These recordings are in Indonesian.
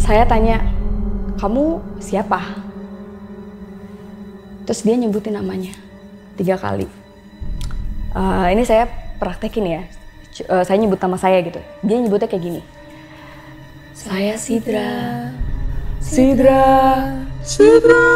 Saya tanya, kamu siapa? Terus dia nyebutin namanya 3 kali. Ini saya praktekin ya. Saya nyebut nama saya gitu. Dia nyebutnya kayak gini. Saya Sidra. Sidra. Sidra.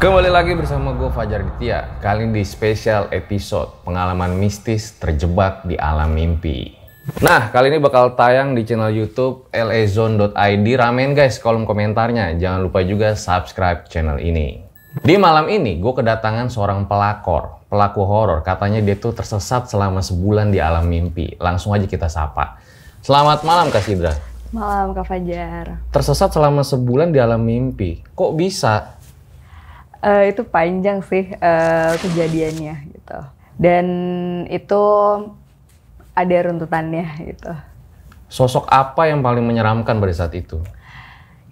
Kembali lagi bersama gue Fajar Ditya. Kali ini di special episode pengalaman mistis terjebak di alam mimpi. Nah, kali ini bakal tayang di channel YouTube lazone.id. Ramein guys kolom komentarnya. Jangan lupa juga subscribe channel ini. Di malam ini gue kedatangan seorang pelaku horor. Katanya dia tuh tersesat selama sebulan di alam mimpi. Langsung aja kita sapa. Selamat malam Kak Sidra. Malam Kak Fajar. Tersesat selama sebulan di alam mimpi. Kok bisa? Itu panjang sih kejadiannya gitu. Dan itu ada runtutannya gitu. Sosok apa yang paling menyeramkan pada saat itu?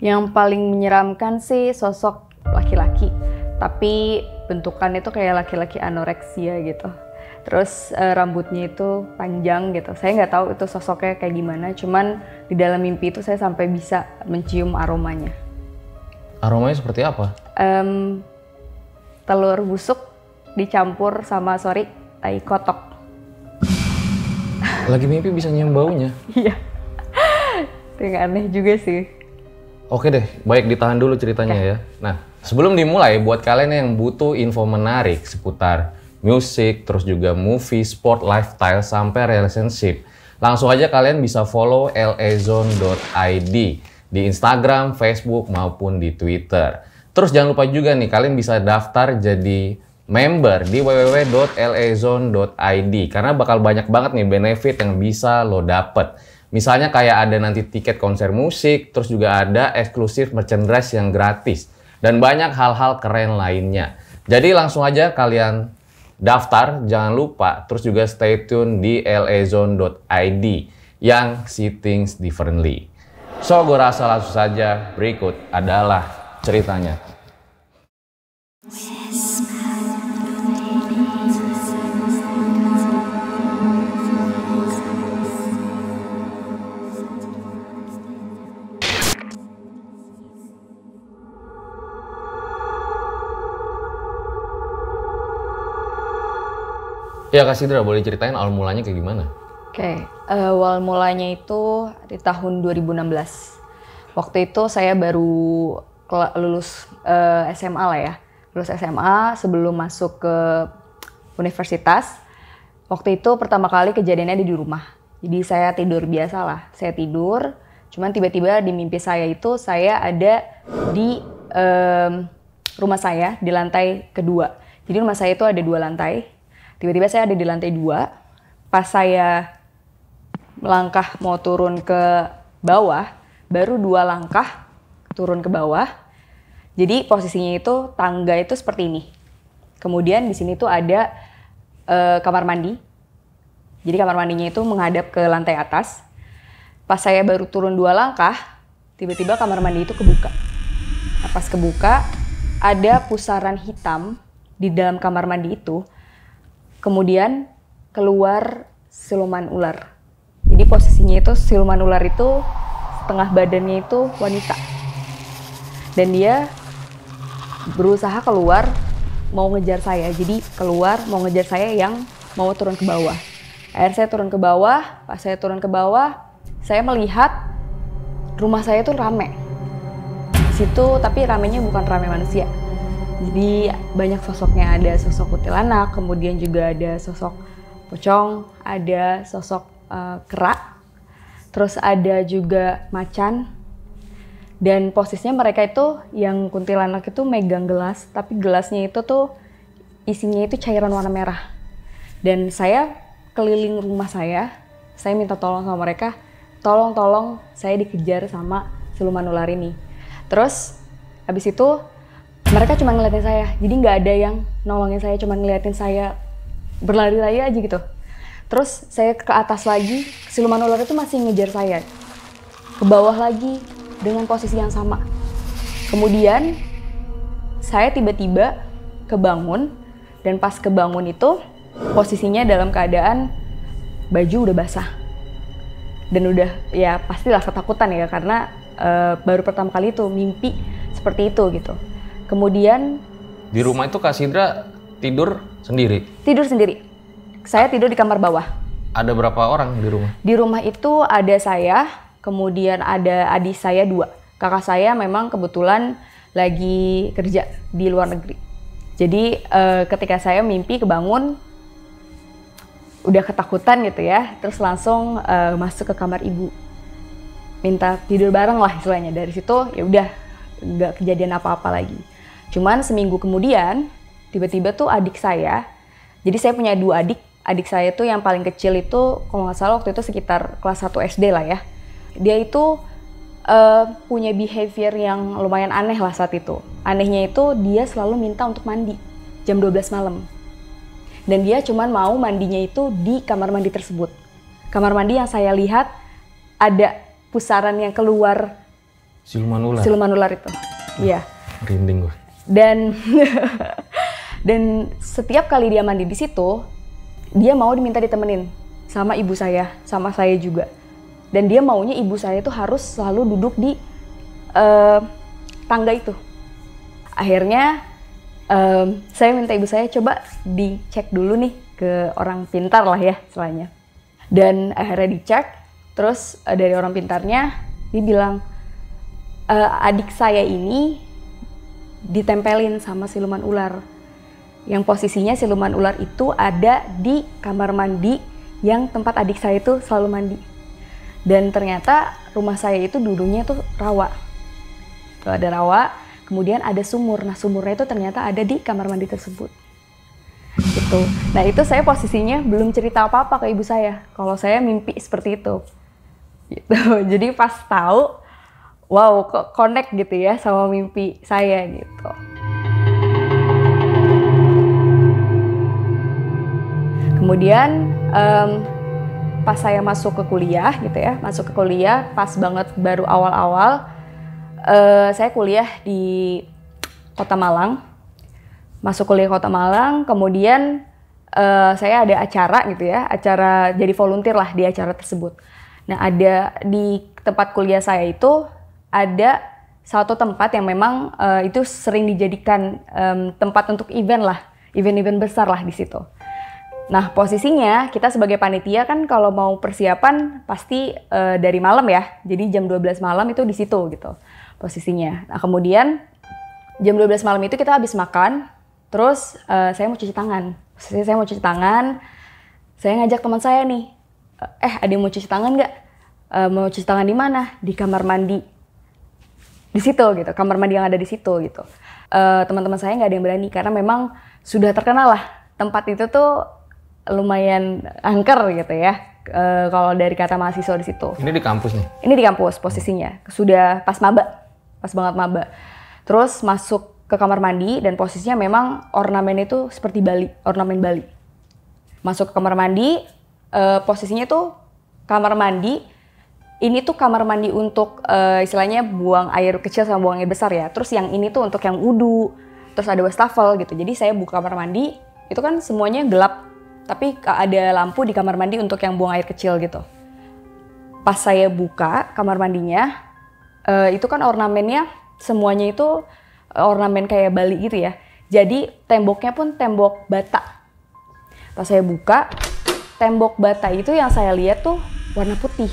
Yang paling menyeramkan sih sosok laki-laki. Tapi bentukannya itu kayak laki-laki anoreksia gitu. Terus rambutnya itu panjang gitu. Saya nggak tahu itu sosoknya kayak gimana. Cuman di dalam mimpi itu saya sampai bisa mencium aromanya. Aromanya seperti apa? Telur busuk dicampur sama tai kotok. Lagi mimpi bisa nyium baunya? Iya. Itu yang aneh juga sih. Oke deh, baik ditahan dulu ceritanya ya. Nah, sebelum dimulai, buat kalian yang butuh info menarik seputar musik, terus juga movie, sport, lifestyle, sampai relationship, langsung aja kalian bisa follow lazone.id di Instagram, Facebook, maupun di Twitter. Terus jangan lupa juga nih, kalian bisa daftar jadi member di www.lazone.id karena bakal banyak banget nih benefit yang bisa lo dapet. Misalnya kayak ada nanti tiket konser musik, terus juga ada eksklusif merchandise yang gratis, dan banyak hal-hal keren lainnya. Jadi langsung aja kalian daftar, jangan lupa, terus juga stay tune di lazone.id yang see things differently. So, gue rasa langsung saja berikut adalah ceritanya. Ya Kak Sidra, boleh ceritain awal mulanya kayak gimana? Oke, awal mulanya itu di tahun 2016. Waktu itu saya baru lulus SMA lah ya. Lulus SMA sebelum masuk ke universitas. Waktu itu pertama kali kejadiannya di rumah. Jadi saya tidur biasa lah. Saya tidur, cuman tiba-tiba di mimpi saya itu saya ada di rumah saya di lantai kedua. Jadi rumah saya itu ada 2 lantai. Tiba-tiba saya ada di lantai 2. Pas saya melangkah mau turun ke bawah, baru 2 langkah turun ke bawah. Jadi posisinya itu tangga itu seperti ini. Kemudian di sini tuh ada kamar mandi. Jadi kamar mandinya itu menghadap ke lantai atas. Pas saya baru turun 2 langkah, tiba-tiba kamar mandi itu kebuka. Nah, pas kebuka, ada pusaran hitam di dalam kamar mandi itu. Kemudian keluar siluman ular. Jadi posisinya itu siluman ular itu setengah badannya itu wanita. Dan dia berusaha keluar mau ngejar saya. Jadi keluar mau ngejar saya yang mau turun ke bawah. Akhirnya saya turun ke bawah. Pas saya turun ke bawah, saya melihat rumah saya tuh rame. Di situ tapi ramenya bukan rame manusia. Jadi banyak sosoknya, ada sosok kuntilanak, kemudian juga ada sosok pocong, ada sosok kera, terus ada juga macan. Dan posisinya mereka itu yang kuntilanak itu megang gelas, tapi gelasnya itu tuh isinya itu cairan warna merah. Dan saya keliling rumah saya minta tolong sama mereka, tolong saya dikejar sama siluman ular ini. Terus habis itu mereka cuma ngeliatin saya, jadi nggak ada yang nolongin saya, cuma ngeliatin saya berlari-lari aja gitu. Terus saya ke atas lagi, siluman ular itu masih ngejar saya. Ke bawah lagi dengan posisi yang sama. Kemudian saya tiba-tiba kebangun, dan pas kebangun itu posisinya dalam keadaan baju udah basah. Dan udah ya pastilah ketakutan ya, karena baru pertama kali itu mimpi seperti itu gitu. Kemudian di rumah itu Kak Sidra tidur sendiri? Tidur sendiri. Saya tidur di kamar bawah. Ada berapa orang di rumah? Di rumah itu ada saya, kemudian ada adik saya 2. Kakak saya memang kebetulan lagi kerja di luar negeri. Jadi ketika saya mimpi kebangun, udah ketakutan gitu ya, terus langsung masuk ke kamar ibu. Minta tidur bareng lah istilahnya. Dari situ ya udah nggak kejadian apa-apa lagi. Cuman seminggu kemudian, tiba-tiba tuh adik saya, jadi saya punya 2 adik. Adik saya tuh yang paling kecil itu, kalau nggak salah waktu itu sekitar kelas 1 SD lah ya. Dia itu punya behavior yang lumayan aneh lah saat itu. Anehnya itu dia selalu minta untuk mandi jam 12 malam. Dan dia cuman mau mandinya itu di kamar mandi tersebut. Kamar mandi yang saya lihat ada pusaran yang keluar. Siluman ular? Siluman ular itu, iya. Merinding gue. Dan setiap kali dia mandi di situ, dia mau diminta ditemenin sama ibu saya, sama saya juga. Dan dia maunya ibu saya itu harus selalu duduk di tangga itu. Akhirnya saya minta ibu saya coba dicek dulu nih ke orang pintar lah ya istilahnya. Dan akhirnya dicek, terus dari orang pintarnya dia bilang, adik saya ini ditempelin sama siluman ular. Yang posisinya siluman ular itu ada di kamar mandi yang tempat adik saya itu selalu mandi. Dan ternyata rumah saya itu dulunya tuh rawa. Tuh ada rawa, kemudian ada sumur. Nah sumurnya itu ternyata ada di kamar mandi tersebut. Gitu. Nah itu saya posisinya belum cerita apa-apa ke ibu saya kalau saya mimpi seperti itu. Gitu. Jadi pas tahu, wow kok connect gitu ya sama mimpi saya gitu. Kemudian pas saya masuk ke kuliah gitu ya, pas banget baru awal-awal, saya kuliah di Kota Malang, masuk kuliah Kota Malang, kemudian saya ada acara gitu ya, acara jadi volunteer lah di acara tersebut. Nah ada di tempat kuliah saya itu ada satu tempat yang memang itu sering dijadikan tempat untuk event lah, event-event besar lah di situ. Nah posisinya kita sebagai panitia kan kalau mau persiapan pasti dari malam ya, jadi jam 12 malam itu di situ gitu posisinya. Nah kemudian jam 12 malam itu kita habis makan, terus saya mau cuci tangan. Posisinya saya mau cuci tangan, saya ngajak teman saya nih, ada yang mau cuci tangan nggak? Mau cuci tangan di mana? Di kamar mandi. Di situ gitu, kamar mandi yang ada di situ gitu. Teman-teman saya nggak ada yang berani karena memang sudah terkenal lah tempat itu tuh lumayan angker gitu ya, kalau dari kata mahasiswa di situ. Ini di kampus nih? Ini di kampus posisinya, sudah pas maba, pas banget maba. Terus masuk ke kamar mandi dan posisinya memang ornamen itu seperti Bali, ornamen Bali. Masuk ke kamar mandi, posisinya tuh kamar mandi, ini tuh kamar mandi untuk istilahnya buang air kecil sama buang air besar ya. Terus yang ini tuh untuk yang wudu, terus ada wastafel gitu. Jadi saya buka kamar mandi, itu kan semuanya gelap. Tapi ada lampu di kamar mandi untuk yang buang air kecil gitu. Pas saya buka kamar mandinya, itu kan ornamennya semuanya itu ornamen kayak Bali gitu ya. Jadi temboknya pun tembok bata. Pas saya buka, tembok bata itu yang saya lihat tuh warna putih.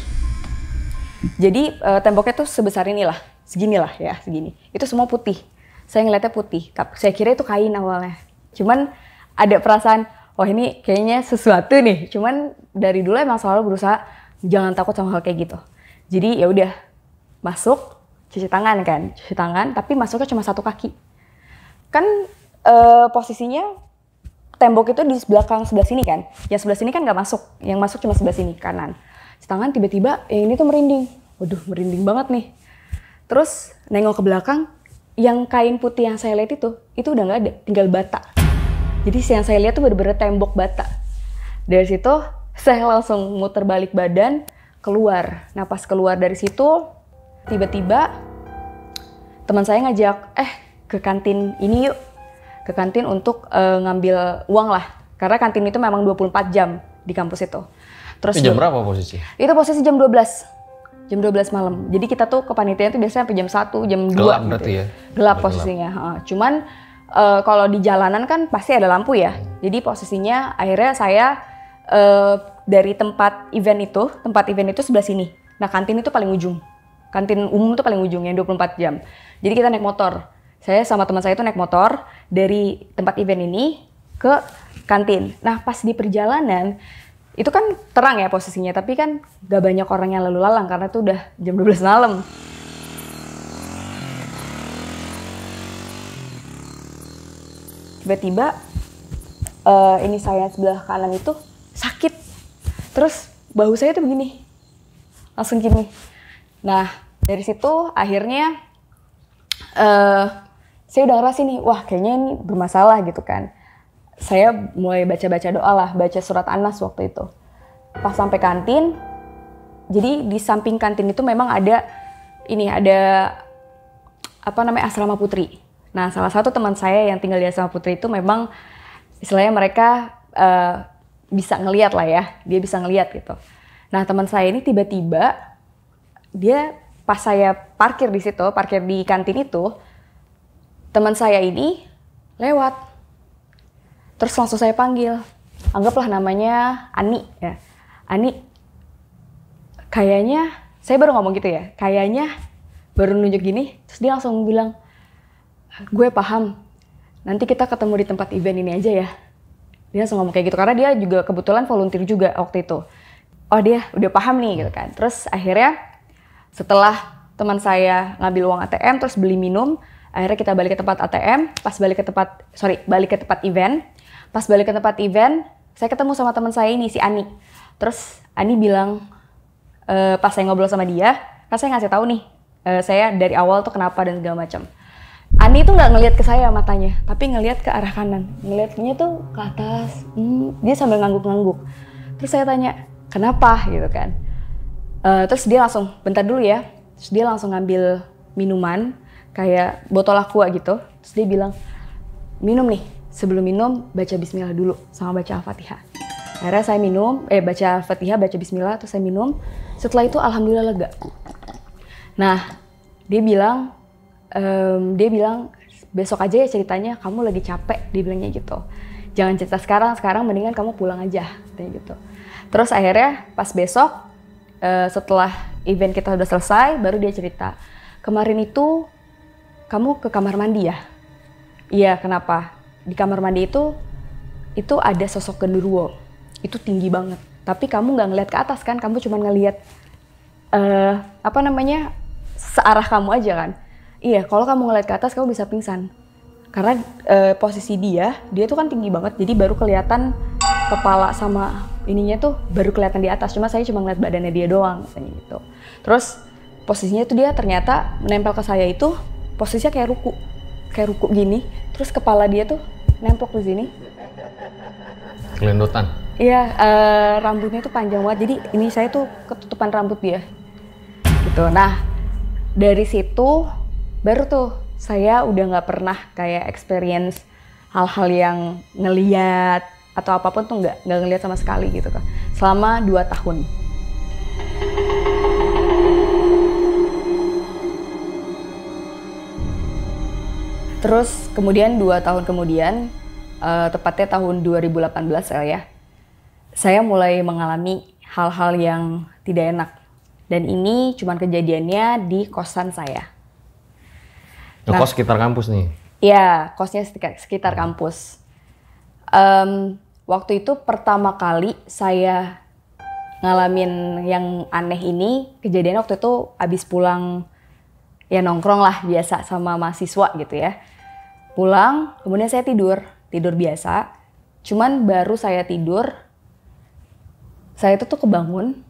Jadi temboknya tuh sebesar inilah, seginilah ya, segini. Itu semua putih. Saya ngeliatnya putih. Saya kira itu kain awalnya. Cuman ada perasaan, wah ini kayaknya sesuatu nih. Cuman dari dulu emang selalu berusaha jangan takut sama hal kayak gitu. Jadi ya udah masuk, cuci tangan kan, cuci tangan. Tapi masuknya cuma satu kaki. Kan posisinya tembok itu di belakang sebelah sini kan. Yang sebelah sini kan nggak masuk. Yang masuk cuma sebelah sini kanan. Cuci tangan tiba-tiba yang ini tuh merinding. Waduh merinding banget nih. Terus nengok ke belakang, yang kain putih yang saya lihat itu udah nggak ada, tinggal bata. Jadi yang saya lihat tuh bener-bener tembok bata. Dari situ saya langsung muter balik badan, keluar. Nah pas keluar dari situ, tiba-tiba teman saya ngajak, ke kantin ini yuk. Ke kantin untuk ngambil uang lah. Karena kantin itu memang 24 jam di kampus itu. Terus jam berapa posisi? Itu posisi jam 12. Jam 12 malam. Jadi kita tuh kepanitiaan tuh biasanya sampai jam 1, jam 2 gelap gitu. Berarti ya? Gelap posisinya. Cuman kalau di jalanan kan pasti ada lampu ya. Jadi posisinya akhirnya saya dari tempat event itu sebelah sini. Nah kantin itu paling ujung. Kantin umum itu paling ujung yang 24 jam. Jadi kita naik motor. Saya sama teman saya itu naik motor dari tempat event ini ke kantin. Nah pas di perjalanan itu kan terang ya posisinya, tapi kan gak banyak orang yang lalu lalang karena itu udah jam 12 malam. Tiba-tiba ini saya sebelah kanan itu sakit. Terus bahu saya tuh begini. Langsung gini. Nah, dari situ akhirnya saya udah ngerasa nih, wah kayaknya ini bermasalah gitu kan. Saya mulai baca-baca doa lah, baca surat An-Nas waktu itu. Pas sampai kantin, jadi di samping kantin itu memang ada asrama putri. Nah, salah satu teman saya yang tinggal di asrama putri itu memang istilahnya mereka bisa ngelihat lah ya, dia bisa ngelihat gitu. Nah, teman saya ini tiba-tiba dia pas saya parkir di kantin itu, teman saya ini lewat. Terus langsung saya panggil, anggaplah namanya Ani ya. Ani, kayaknya, saya baru ngomong gitu ya, kayaknya baru nunjuk gini, terus dia langsung bilang, gue paham, nanti kita ketemu di tempat event ini aja ya. Dia langsung ngomong kayak gitu, karena dia juga kebetulan volunteer juga waktu itu. Oh dia udah paham nih gitu kan. Terus akhirnya setelah teman saya ngambil uang ATM, terus beli minum, akhirnya kita balik ke tempat ATM, balik ke tempat event. Pas balik ke tempat event, saya ketemu sama teman saya ini, si Ani. Terus Ani bilang, pas saya ngobrol sama dia, kan saya ngasih tahu nih, saya dari awal tuh kenapa dan segala macam. Ani tuh nggak ngelihat ke saya matanya, tapi ngelihat ke arah kanan. Ngelihatnya tuh ke atas, dia sambil ngangguk-ngangguk. Terus saya tanya, kenapa gitu kan. Terus dia langsung, bentar dulu ya. Terus dia langsung ngambil minuman, kayak botol aqua gitu. Terus dia bilang, minum nih. Sebelum minum, baca bismillah dulu sama baca Al-Fatihah. Akhirnya saya minum, baca Al-Fatihah, baca bismillah, terus saya minum. Setelah itu alhamdulillah lega. Nah, dia bilang besok aja ya ceritanya, kamu lagi capek, dia bilangnya gitu. Jangan cerita sekarang mendingan kamu pulang aja, kayak gitu. Terus akhirnya pas besok, setelah event kita udah selesai, baru dia cerita, kemarin itu kamu ke kamar mandi ya? Iya, kenapa? Di kamar mandi itu ada sosok genderuwo, itu tinggi banget. Tapi kamu nggak ngeliat ke atas kan? Kamu cuma ngeliat searah kamu aja kan? Iya, kalau kamu ngeliat ke atas kamu bisa pingsan. Karena posisi dia tuh kan tinggi banget, jadi baru kelihatan kepala sama ininya tuh baru kelihatan di atas. Cuma saya cuma ngeliat badannya dia doang, kayak gitu. Terus posisinya tuh dia ternyata menempel ke saya itu posisinya kayak ruku gini. Terus kepala dia tuh nemplok di sini. Kelendotan. Iya, rambutnya tuh panjang banget. Jadi ini saya tuh ketutupan rambut dia. Gitu. Nah, dari situ baru tuh saya udah nggak pernah kayak experience hal-hal yang ngeliat atau apapun tuh nggak ngeliat sama sekali gitu kan. Selama 2 tahun. Terus kemudian 2 tahun kemudian, tepatnya tahun 2018 ya, saya mulai mengalami hal-hal yang tidak enak. Dan ini cuman kejadiannya di kosan saya. Kos sekitar kampus nih? Iya, kosnya sekitar kampus. Waktu itu pertama kali saya ngalamin yang aneh ini, kejadiannya waktu itu abis pulang, ya nongkrong lah biasa sama mahasiswa gitu ya. Pulang, kemudian saya tidur biasa. Cuman baru saya tidur, saya itu tuh kebangun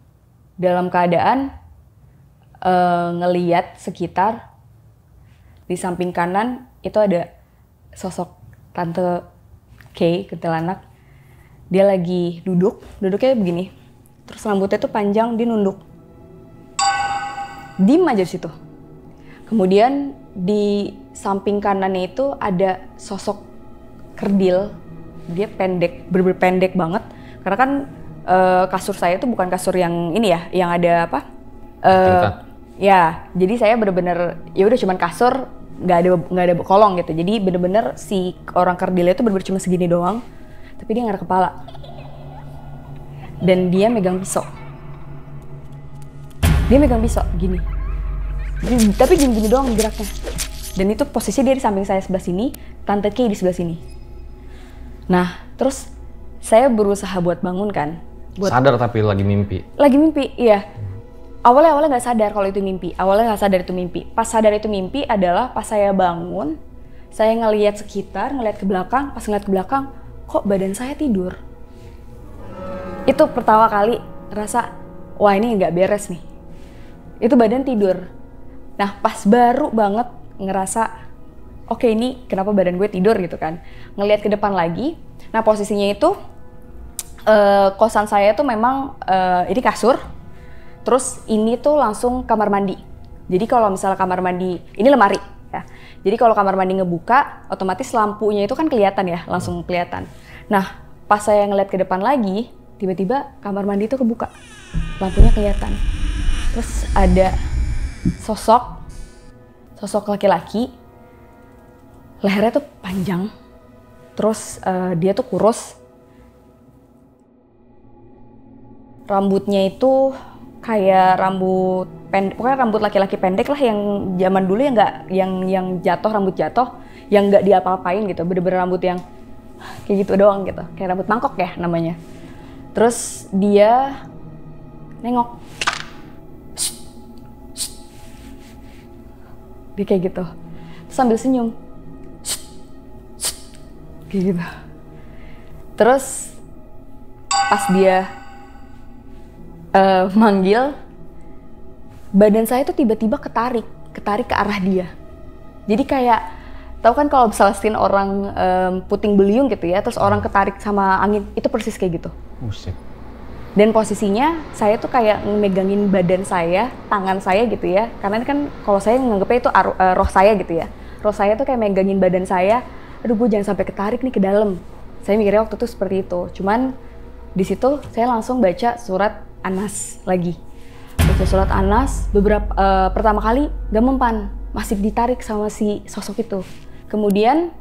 dalam keadaan ngeliat sekitar. Di samping kanan itu ada sosok tante Kay, kuntilanak. Dia lagi duduknya begini. Terus rambutnya tuh panjang, dia nunduk. Diem aja di situ. Kemudian di samping kanannya itu ada sosok kerdil. Dia pendek, bener-bener pendek banget. Karena kan kasur saya itu bukan kasur yang ini ya, yang ada apa? Ya, jadi saya bener-bener ya udah cuman kasur, nggak ada kolong gitu. Jadi bener-bener si orang kerdilnya itu bener-bener cuma segini doang, tapi dia nggak ada kepala. Dan dia megang pisau. Dia megang pisau gini. Tapi gini-gini doang geraknya. Dan itu posisi dia di samping saya sebelah sini, Tante Kay di sebelah sini. Nah, terus saya berusaha buat bangun kan. Sadar tapi lagi mimpi? Lagi mimpi, iya. Awalnya nggak sadar kalau itu mimpi. Awalnya nggak sadar itu mimpi. Pas sadar itu mimpi adalah pas saya bangun, saya ngelihat sekitar, ngelihat ke belakang. Pas ngelihat ke belakang, kok badan saya tidur. Itu pertama kali rasa, wah ini nggak beres nih. Itu badan tidur. Nah pas baru banget ngerasa, oke ini kenapa badan gue tidur gitu kan. Ngelihat ke depan lagi, nah posisinya itu kosan saya tuh memang ini kasur. Terus ini tuh langsung kamar mandi. Jadi kalau misalnya kamar mandi, ini lemari ya. Jadi kalau kamar mandi ngebuka, otomatis lampunya itu kan kelihatan ya, langsung kelihatan. Nah, pas saya ngeliat ke depan lagi, tiba-tiba kamar mandi itu kebuka. Lampunya kelihatan. Terus ada sosok laki-laki. Lehernya tuh panjang. Terus dia tuh kurus. Rambutnya itu kayak rambut pendek, pokoknya rambut laki-laki pendek lah yang zaman dulu yang jatuh, rambut jatuh, yang nggak diapa-apain gitu, bener-bener rambut yang kayak gitu doang gitu, kayak rambut mangkok ya namanya. Terus dia nengok, dia kayak gitu, terus sambil senyum, kayak gitu. Terus pas dia manggil, badan saya tuh tiba-tiba ketarik ke arah dia. Jadi kayak, tahu kan kalau misalnya scene orang puting beliung gitu ya, terus orang ketarik sama angin, itu persis kayak gitu. Buset. Dan posisinya saya tuh kayak megangin badan saya, tangan saya gitu ya, karena kan kalau saya nganggepnya itu roh saya gitu ya. Roh saya tuh kayak megangin badan saya, aduh gue jangan sampai ketarik nih ke dalam. Saya mikirnya waktu itu seperti itu. Cuman di situ saya langsung baca surat Anas lagi. Baca surat Anas, pertama kali gak mempan, masih ditarik sama si sosok itu. Kemudian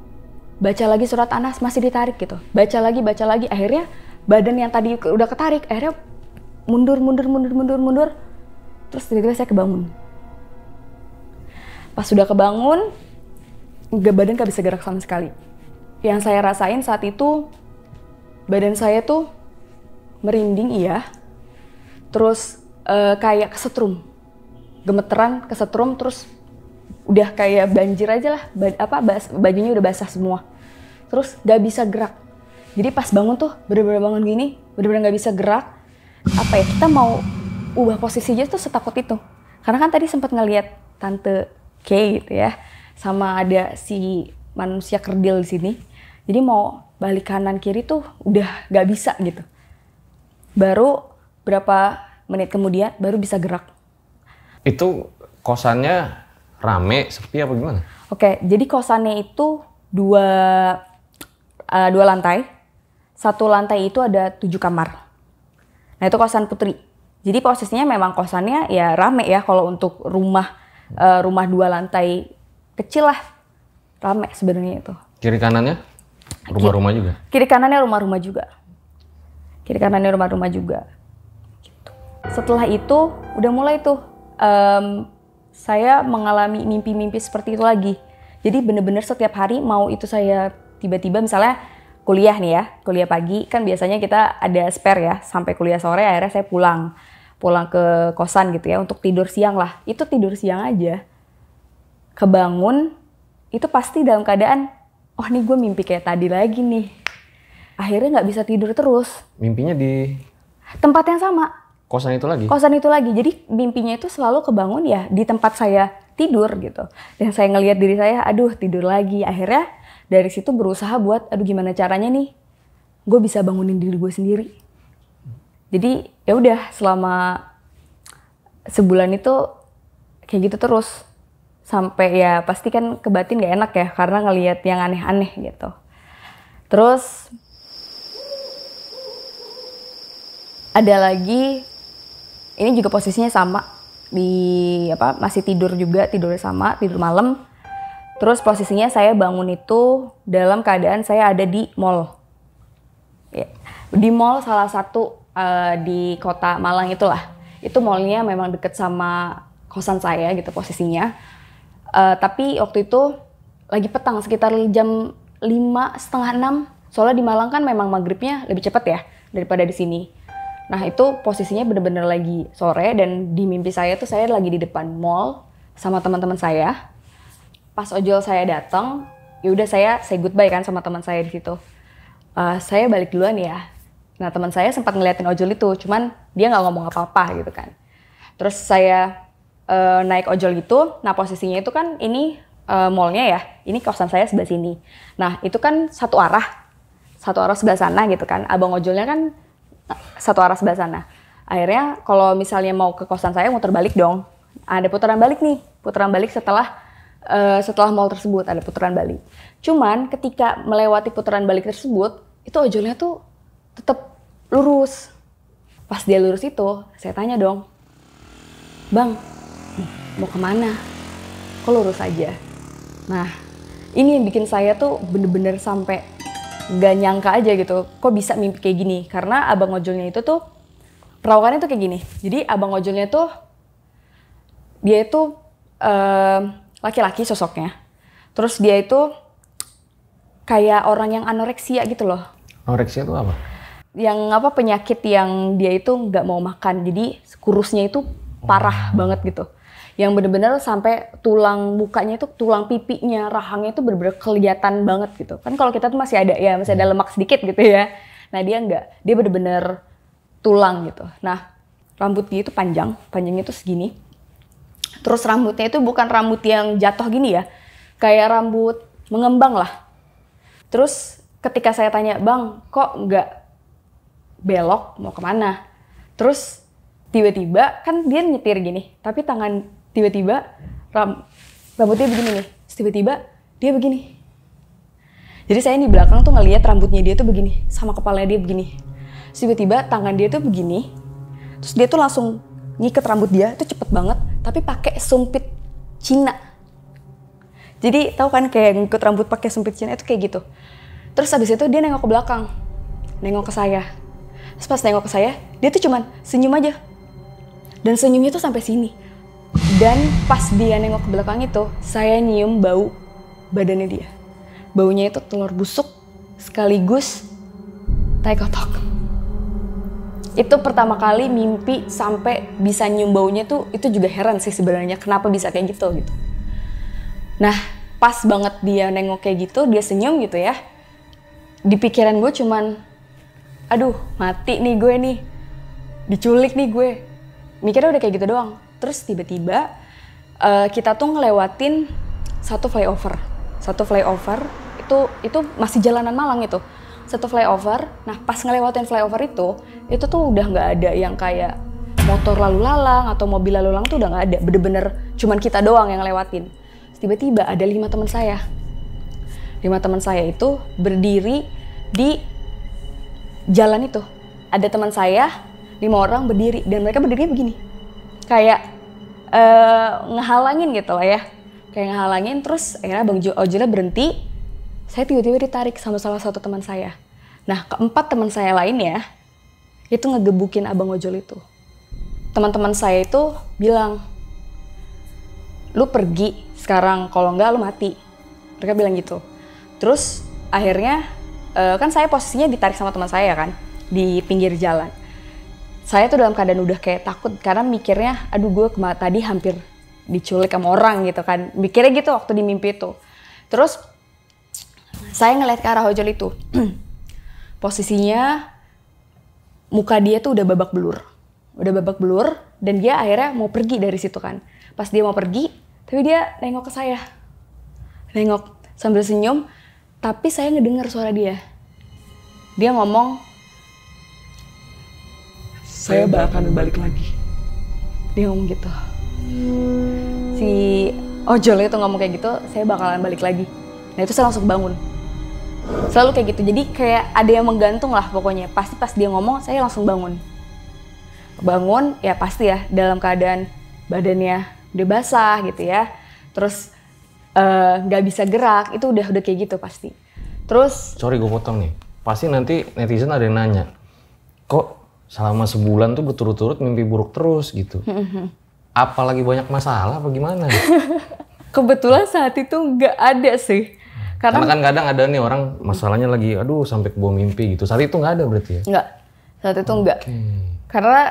baca lagi surat Anas, masih ditarik gitu. Baca lagi, akhirnya badan yang tadi udah ketarik, akhirnya mundur. Terus tiba-tiba saya kebangun. Pas sudah kebangun, badan gak bisa gerak sama sekali. Yang saya rasain saat itu, badan saya tuh merinding iya. Terus kayak kesetrum, gemeteran, kesetrum, terus udah kayak banjir aja lah, bajunya udah basah semua. Terus gak bisa gerak. Jadi pas bangun tuh bener-bener bangun gini, bener-bener gak bisa gerak. Apa ya, kita mau ubah posisinya tuh setakut itu. Karena kan tadi sempat ngelihat Tante Kay gitu ya, sama ada si manusia kerdil di sini. Jadi mau balik kanan kiri tuh udah gak bisa gitu. Baru berapa menit kemudian baru bisa gerak. Itu kosannya rame, sepi apa gimana? Oke, jadi kosannya itu dua lantai. Satu lantai itu ada 7 kamar. Nah itu kosan Putri. Jadi posisinya memang kosannya ya rame ya, kalau untuk rumah 2 lantai kecil lah, rame sebenarnya itu. Kiri kanannya rumah-rumah juga? Kiri kanannya rumah-rumah juga. Gitu. Setelah itu udah mulai tuh saya mengalami mimpi-mimpi seperti itu lagi. Jadi bener-bener setiap hari, mau itu saya tiba-tiba misalnya kuliah nih ya, kuliah pagi, kan biasanya kita ada spare ya, sampai kuliah sore akhirnya saya pulang ke kosan gitu ya, untuk tidur siang lah. Itu tidur siang aja, kebangun, itu pasti dalam keadaan, oh nih gue mimpi kayak tadi lagi nih. Akhirnya nggak bisa tidur terus. Mimpinya di tempat yang sama. Kosan itu lagi? Kosan itu lagi. Jadi mimpinya itu selalu kebangun ya di tempat saya tidur gitu. Dan saya ngelihat diri saya, aduh tidur lagi. Akhirnya Dari situ berusaha buat, aduh gimana caranya nih, gue bisa bangunin diri gue sendiri. Jadi ya udah selama sebulan itu kayak gitu terus. Sampai ya pasti kan ke batin gak enak ya, karena ngelihat yang aneh-aneh gitu. Terus ada lagi, ini juga posisinya sama, masih tidur juga, tidurnya sama, tidur malam. Terus posisinya saya bangun itu dalam keadaan saya ada di mall. Ya, di mall salah satu di kota Malang itulah. Itu mallnya memang deket sama kosan saya gitu posisinya. Tapi waktu itu lagi petang sekitar jam 5:30, 6. Soalnya di Malang kan memang maghribnya lebih cepat ya daripada di sini. Nah itu posisinya bener-bener lagi sore dan di mimpi saya tuh saya lagi di depan mall sama teman-teman saya. Pas ojol saya datang, ya udah saya say goodbye kan sama teman saya di situ. Saya balik duluan ya. Nah teman saya sempat ngeliatin ojol itu, cuman dia nggak ngomong apa-apa gitu kan. Terus saya naik ojol gitu. Nah posisinya itu kan ini mallnya ya, ini kosan saya sebelah sini. Nah itu kan satu arah sebelah sana gitu kan. Abang ojolnya kan satu arah sebelah sana. Akhirnya kalau misalnya mau ke kosan saya muter balik dong. Ada putaran balik nih, putaran balik setelah mall tersebut ada putaran balik. Cuman ketika melewati putaran balik tersebut, itu ojolnya tuh tetap lurus. Pas dia lurus itu, saya tanya dong, "Bang, mau kemana? Kok lurus aja?" Nah, ini yang bikin saya tuh bener-bener sampai gak nyangka aja gitu. Kok bisa mimpi kayak gini? Karena abang ojolnya itu tuh, perawakannya tuh kayak gini. Jadi abang ojolnya tuh, dia itu laki-laki sosoknya. Terus dia itu kayak orang yang anoreksia gitu loh. Anoreksia itu apa? Yang penyakit yang dia itu nggak mau makan. Jadi kurusnya itu parah banget gitu. Yang bener-bener sampai tulang mukanya itu, tulang pipinya, rahangnya itu bener-bener kelihatan banget gitu. Kan kalau kita tuh masih ada lemak sedikit gitu ya. Nah dia nggak, dia bener-bener tulang gitu. Nah rambut dia itu panjangnya itu segini. Terus rambutnya itu bukan rambut yang jatuh gini ya, kayak rambut mengembang lah. Terus ketika saya tanya, "Bang, kok nggak belok, mau kemana?" Terus tiba-tiba kan dia nyetir gini, tapi tiba-tiba rambutnya begini nih. Terus tiba-tiba dia begini. Jadi saya di belakang tuh ngelihat rambutnya dia tuh begini, sama kepalanya dia begini. Terus tiba-tiba tangan dia tuh begini. Terus dia tuh langsung ngiket rambut dia, itu cepet banget, tapi pakai sumpit Cina. Jadi tahu kan kayak ngikut rambut pakai sumpit Cina itu kayak gitu. Terus habis itu dia nengok ke belakang, nengok ke saya. Terus pas nengok ke saya, dia tuh cuman senyum aja. Dan senyumnya tuh sampai sini. Dan pas dia nengok ke belakang itu, saya nyium bau badannya dia. Baunya itu telur busuk sekaligus tai kotok. Itu pertama kali mimpi sampai bisa nyium baunya tuh, itu juga heran sih sebenarnya kenapa bisa kayak gitu. Nah pas banget dia nengok kayak gitu, dia senyum gitu ya. Di pikiran gue cuman, aduh mati nih gue nih, diculik nih gue. Mikirnya udah kayak gitu doang. Terus tiba-tiba kita tuh ngelewatin satu flyover itu masih jalanan Malang itu. Satu flyover, nah pas ngelewatin flyover itu tuh udah nggak ada yang kayak motor lalu lalang atau mobil lalu lalang tuh udah nggak ada. Bener-bener cuman kita doang yang ngelewatin. Tiba-tiba ada 5 teman saya. 5 teman saya itu berdiri di jalan itu. Ada teman saya, 5 orang berdiri dan mereka berdirinya begini. Kayak ngehalangin gitu lah ya. Kayak ngehalangin, terus akhirnya Bang ojolnya berhenti. Saya tiba-tiba ditarik sama salah satu teman saya. Nah, keempat teman saya lainnya itu ngegebukin abang ojol itu. Teman-teman saya itu bilang, "Lu pergi sekarang, kalau enggak lu mati." Mereka bilang gitu. Terus akhirnya kan saya posisinya ditarik sama teman saya kan di pinggir jalan. Saya tuh dalam keadaan udah kayak takut karena mikirnya, aduh gue tadi hampir diculik sama orang gitu kan. Mikirnya gitu waktu di mimpi itu. Terus saya ngeliat ke arah ojol itu. Posisinya muka dia tuh udah babak belur dan dia akhirnya mau pergi dari situ kan. Pas dia mau pergi, tapi dia nengok ke saya. Nengok sambil senyum, Tapi saya ngedengar suara dia. Dia ngomong, saya bakal balik lagi. Dia ngomong gitu. Si ojol itu ngomong kayak gitu, saya bakalan balik lagi. Nah itu saya langsung bangun. Selalu kayak gitu, jadi kayak ada yang menggantung lah pokoknya. Pasti pas dia ngomong, saya langsung bangun. Bangun, ya pasti ya dalam keadaan badannya udah basah gitu ya. Terus nggak bisa gerak, itu udah kayak gitu pasti. Terus, sorry gue potong nih, pasti nanti netizen ada yang nanya, kok selama sebulan tuh berturut-turut mimpi buruk terus gitu. Apalagi banyak masalah apa gimana? Kebetulan saat itu nggak ada sih. Karena kan kadang ada nih orang masalahnya lagi, aduh sampai ke bawah mimpi gitu. Saat itu nggak ada berarti ya? Nggak, saat itu nggak. Karena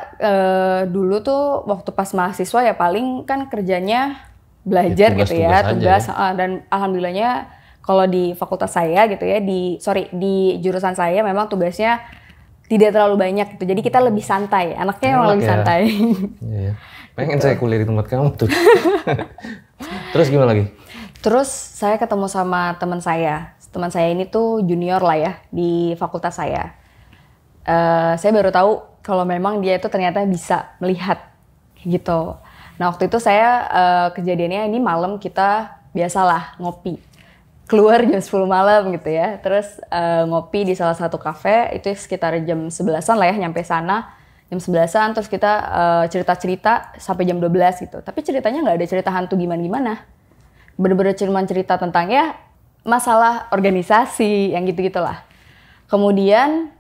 dulu tuh waktu pas mahasiswa ya paling kan kerjanya belajar gitu ya, tugas. Dan alhamdulillahnya kalau di fakultas saya gitu ya, di jurusan saya memang tugasnya tidak terlalu banyak gitu. Jadi kita lebih santai, anaknya emang lebih santai. Iya. Pengen saya kuliah di tempat kamu tuh. Terus gimana lagi? Terus saya ketemu sama teman saya. Teman saya ini tuh junior lah ya di fakultas saya. Saya baru tahu kalau memang dia itu ternyata bisa melihat gitu. Nah waktu itu saya kejadiannya ini malam kita biasalah ngopi. Keluar jam 10 malam gitu ya. Terus ngopi di salah satu kafe, itu sekitar jam 11-an lah ya nyampe sana. Jam 11-an terus kita cerita-cerita sampai jam 12 gitu. Tapi ceritanya nggak ada cerita hantu gimana-gimana. Bener-bener cuma cerita tentang ya masalah organisasi yang gitu-gitulah. Kemudian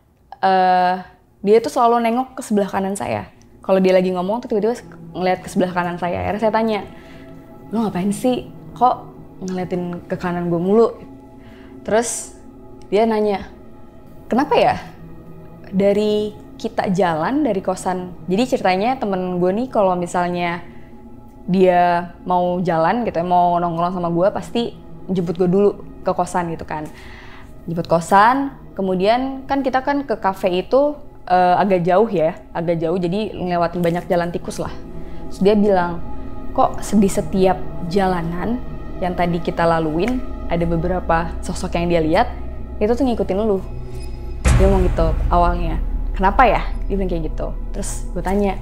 dia tuh selalu nengok ke sebelah kanan saya. Kalau dia lagi ngomong tuh tiba-tiba ngeliat ke sebelah kanan saya. Akhirnya saya tanya, lu ngapain sih? Kok ngeliatin ke kanan gue mulu? Terus dia nanya, kenapa ya dari kita jalan dari kosan, jadi ceritanya temen gue nih kalau misalnya dia mau jalan gitu ya, mau nongkrong sama gue pasti jemput gue dulu ke kosan gitu kan. Jemput kosan, kemudian kan kita kan ke kafe itu agak jauh ya, agak jauh jadi ngelewatin banyak jalan tikus lah. Terus dia bilang, kok di setiap jalanan yang tadi kita laluin ada beberapa sosok yang dia lihat itu tuh ngikutin lu. Dia ngomong gitu awalnya. Kenapa ya? Dia bilang kayak gitu. Terus gue tanya,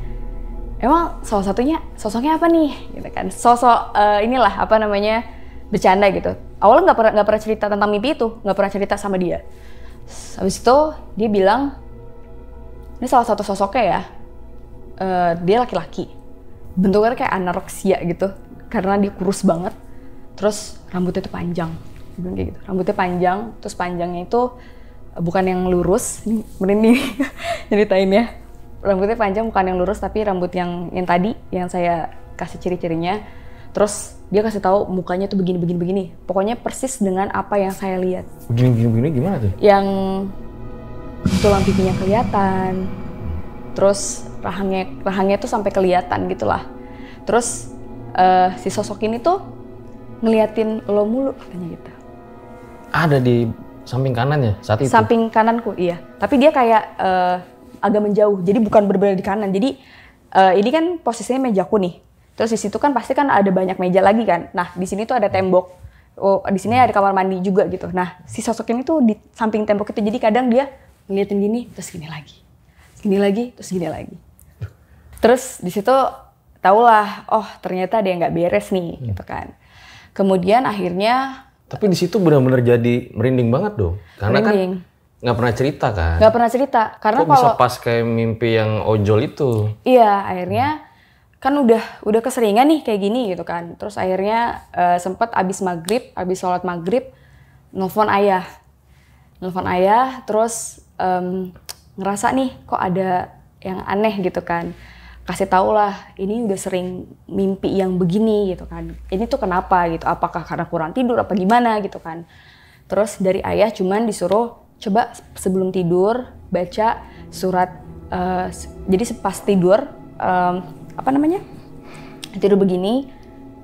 emang salah satunya sosoknya apa nih? Gitu kan. Sosok inilah apa namanya bercanda gitu. Awalnya nggak pernah cerita tentang mimpi itu, nggak pernah cerita sama dia. Habis itu dia bilang, ini salah satu sosoknya ya. Dia laki-laki. Bentuknya kayak anoreksia gitu, karena dia kurus banget. Terus rambutnya tuh panjang, kayak gitu. Rambutnya panjang, terus panjangnya itu bukan yang lurus, ini ceritain ya. Rambutnya panjang bukan yang lurus, tapi rambut yang tadi yang saya kasih ciri-cirinya. Terus dia kasih tahu mukanya tuh begini. Pokoknya persis dengan apa yang saya lihat. Begini gimana tuh? Yang tulang pipinya kelihatan, terus rahangnya tuh sampai kelihatan gitulah. Terus si sosok ini tuh ngeliatin lo mulu katanya gitu. Ada di samping kanan ya saat itu? Samping kananku, iya. Tapi dia kayak agak menjauh, jadi bukan benar-benar di kanan. Jadi ini kan posisinya mejaku nih. Terus di situ kan pasti kan ada banyak meja lagi kan. Nah di sini tuh ada tembok. Oh di sini ada kamar mandi juga gitu. Nah si sosok ini tuh di samping tembok itu. Jadi kadang dia ngeliatin gini, terus gini lagi, terus gini lagi. Terus di situ tahulah, oh ternyata ada yang nggak beres nih, gitu kan. Kemudian akhirnya. Tapi di situ benar-benar jadi merinding banget dong, karena merinding. Kan nggak pernah cerita kan? Nggak pernah cerita, karena kok bisa pas kayak mimpi yang ojol itu? Iya, akhirnya kan udah keseringan nih kayak gini gitu kan. Terus akhirnya sempet abis sholat maghrib, nelfon ayah, terus ngerasa nih kok ada yang aneh gitu kan. Kasih tau lah, ini udah sering mimpi yang begini gitu kan. Ini tuh kenapa gitu, apakah karena kurang tidur apa gimana gitu kan. Terus dari ayah cuman disuruh coba sebelum tidur baca surat, jadi pas tidur, tidur begini,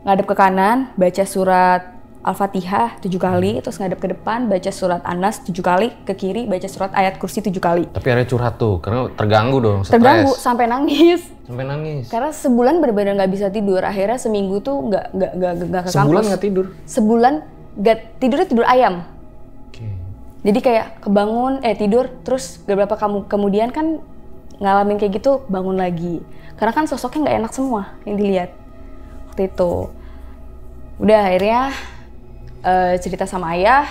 ngadep ke kanan, baca surat Al-Fatihah 7 kali, terus ngadep ke depan, baca surat An-Nas 7 kali, ke kiri baca surat ayat kursi 7 kali. Tapi akhirnya curhat tuh, karena terganggu dong, stres. Terganggu, sampai nangis. Karena sebulan benar-benar nggak bisa tidur, akhirnya seminggu tuh nggak ke kampus. Sebulan nggak tidur? Sebulan tidurnya tidur ayam. Okay. Jadi kayak kebangun, tidur, terus beberapa kemudian kan ngalamin kayak gitu, bangun lagi. Karena kan sosoknya nggak enak semua yang dilihat waktu itu. Udah akhirnya cerita sama ayah,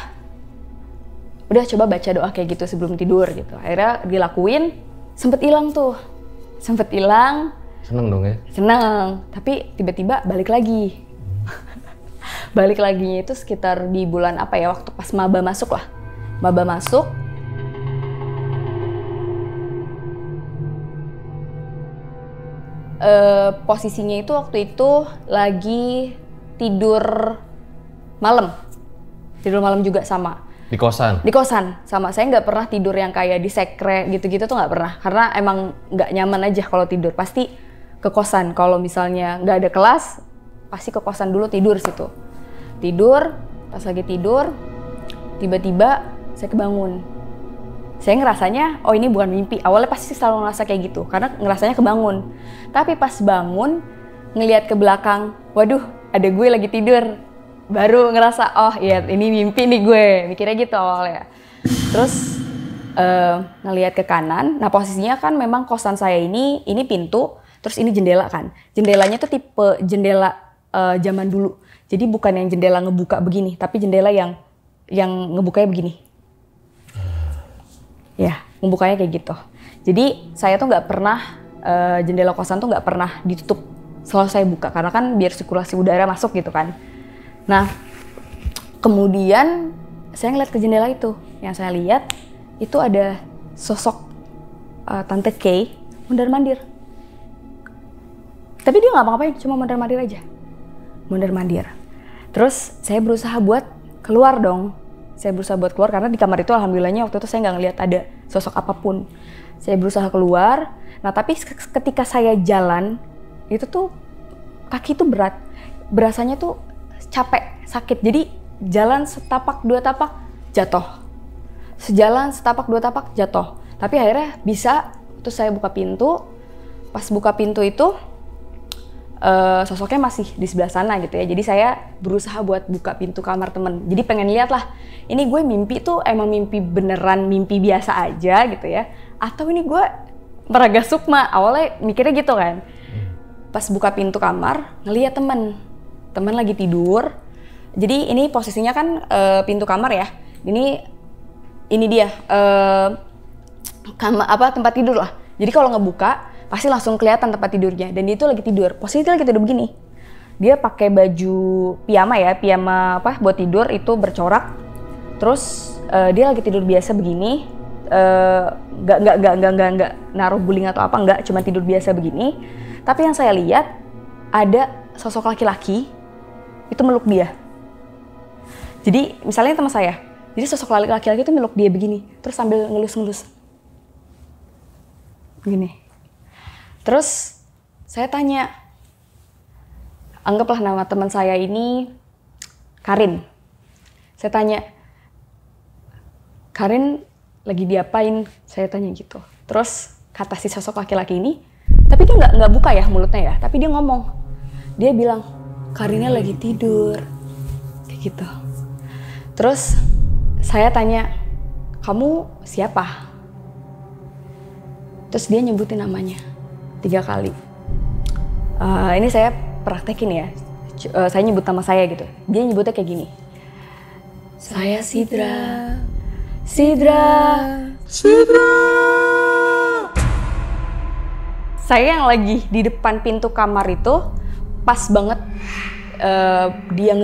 udah coba baca doa kayak gitu sebelum tidur gitu. Akhirnya dilakuin, sempet hilang tuh. Sempet hilang. Seneng dong ya? Seneng, tapi tiba-tiba balik lagi. Balik laginya itu sekitar di bulan apa ya, waktu pas maba masuk lah. Maba masuk, posisinya itu waktu itu lagi tidur malam juga sama. Di kosan? Di kosan, sama. Saya nggak pernah tidur yang kayak di sekre gitu-gitu tuh nggak pernah. Karena emang nggak nyaman aja kalau tidur. Pasti ke kosan. Kalau misalnya nggak ada kelas, pasti ke kosan dulu tidur situ. Tidur, pas lagi tidur, tiba-tiba saya kebangun. Saya ngerasanya, oh ini bukan mimpi. Awalnya pasti selalu ngerasa kayak gitu, karena ngerasanya kebangun. Tapi pas bangun, ngelihat ke belakang, waduh, ada gue lagi tidur. Baru ngerasa, oh iya ini mimpi nih gue. Mikirnya gitu awalnya. Terus ngelihat ke kanan, nah posisinya kan memang kosan saya ini pintu, terus ini jendela kan. Jendelanya tuh tipe jendela zaman dulu. Jadi bukan yang jendela ngebuka begini, tapi jendela yang ngebukanya begini. Ya, ngebukanya kayak gitu. Jadi saya tuh nggak pernah, jendela kosan tuh nggak pernah ditutup. Selalu saya buka, karena kan biar sirkulasi udara masuk gitu kan. Nah, kemudian saya ngeliat ke jendela itu. Yang saya lihat, itu ada sosok Tante Kay mondar-mandir. Tapi dia nggak apa-apain, cuma mondar-mandir aja. Mondar-mandir. Terus saya berusaha buat keluar dong. Saya berusaha buat keluar karena di kamar itu alhamdulillahnya waktu itu saya nggak ngeliat ada sosok apapun. Saya berusaha keluar. Nah tapi ketika saya jalan itu tuh kaki tuh berat. Berasanya tuh capek, sakit. Jadi jalan setapak dua tapak jatuh. Sejalan setapak dua tapak jatuh. Tapi akhirnya bisa. Terus saya buka pintu. Pas buka pintu itu sosoknya masih di sebelah sana gitu ya. Jadi saya berusaha buat buka pintu kamar temen. Jadi pengen lihat lah, ini gue mimpi tuh emang mimpi beneran, mimpi biasa aja gitu ya. Atau ini gue meraga sukma. Awalnya mikirnya gitu kan. Pas buka pintu kamar, ngeliat temen lagi tidur. Jadi ini posisinya kan pintu kamar ya. Ini dia tempat tidur lah. Jadi kalau ngebuka pasti langsung kelihatan tempat tidurnya, dan dia itu lagi tidur. Posisi dia lagi tidur begini. Dia pakai baju piyama buat tidur itu bercorak. Terus dia lagi tidur biasa begini. Nggak naruh guling atau apa, nggak, cuma tidur biasa begini. Tapi yang saya lihat ada sosok laki-laki itu meluk dia. Jadi misalnya teman saya, jadi sosok laki-laki itu meluk dia begini, terus sambil ngelus-ngelus begini. Terus saya tanya, anggaplah nama teman saya ini Karin. Saya tanya, Karin lagi diapain? Saya tanya gitu. Terus kata si sosok laki-laki ini, tapi dia nggak buka ya mulutnya ya, tapi dia ngomong. Dia bilang, Karinnya lagi tidur, kayak gitu. Terus saya tanya, kamu siapa? Terus dia nyebutin namanya 3 kali. Ini saya praktekin ya. Saya nyebut nama saya gitu. Dia nyebutnya kayak gini. Saya Sidra. Saya yang lagi di depan pintu kamar itu pas banget dia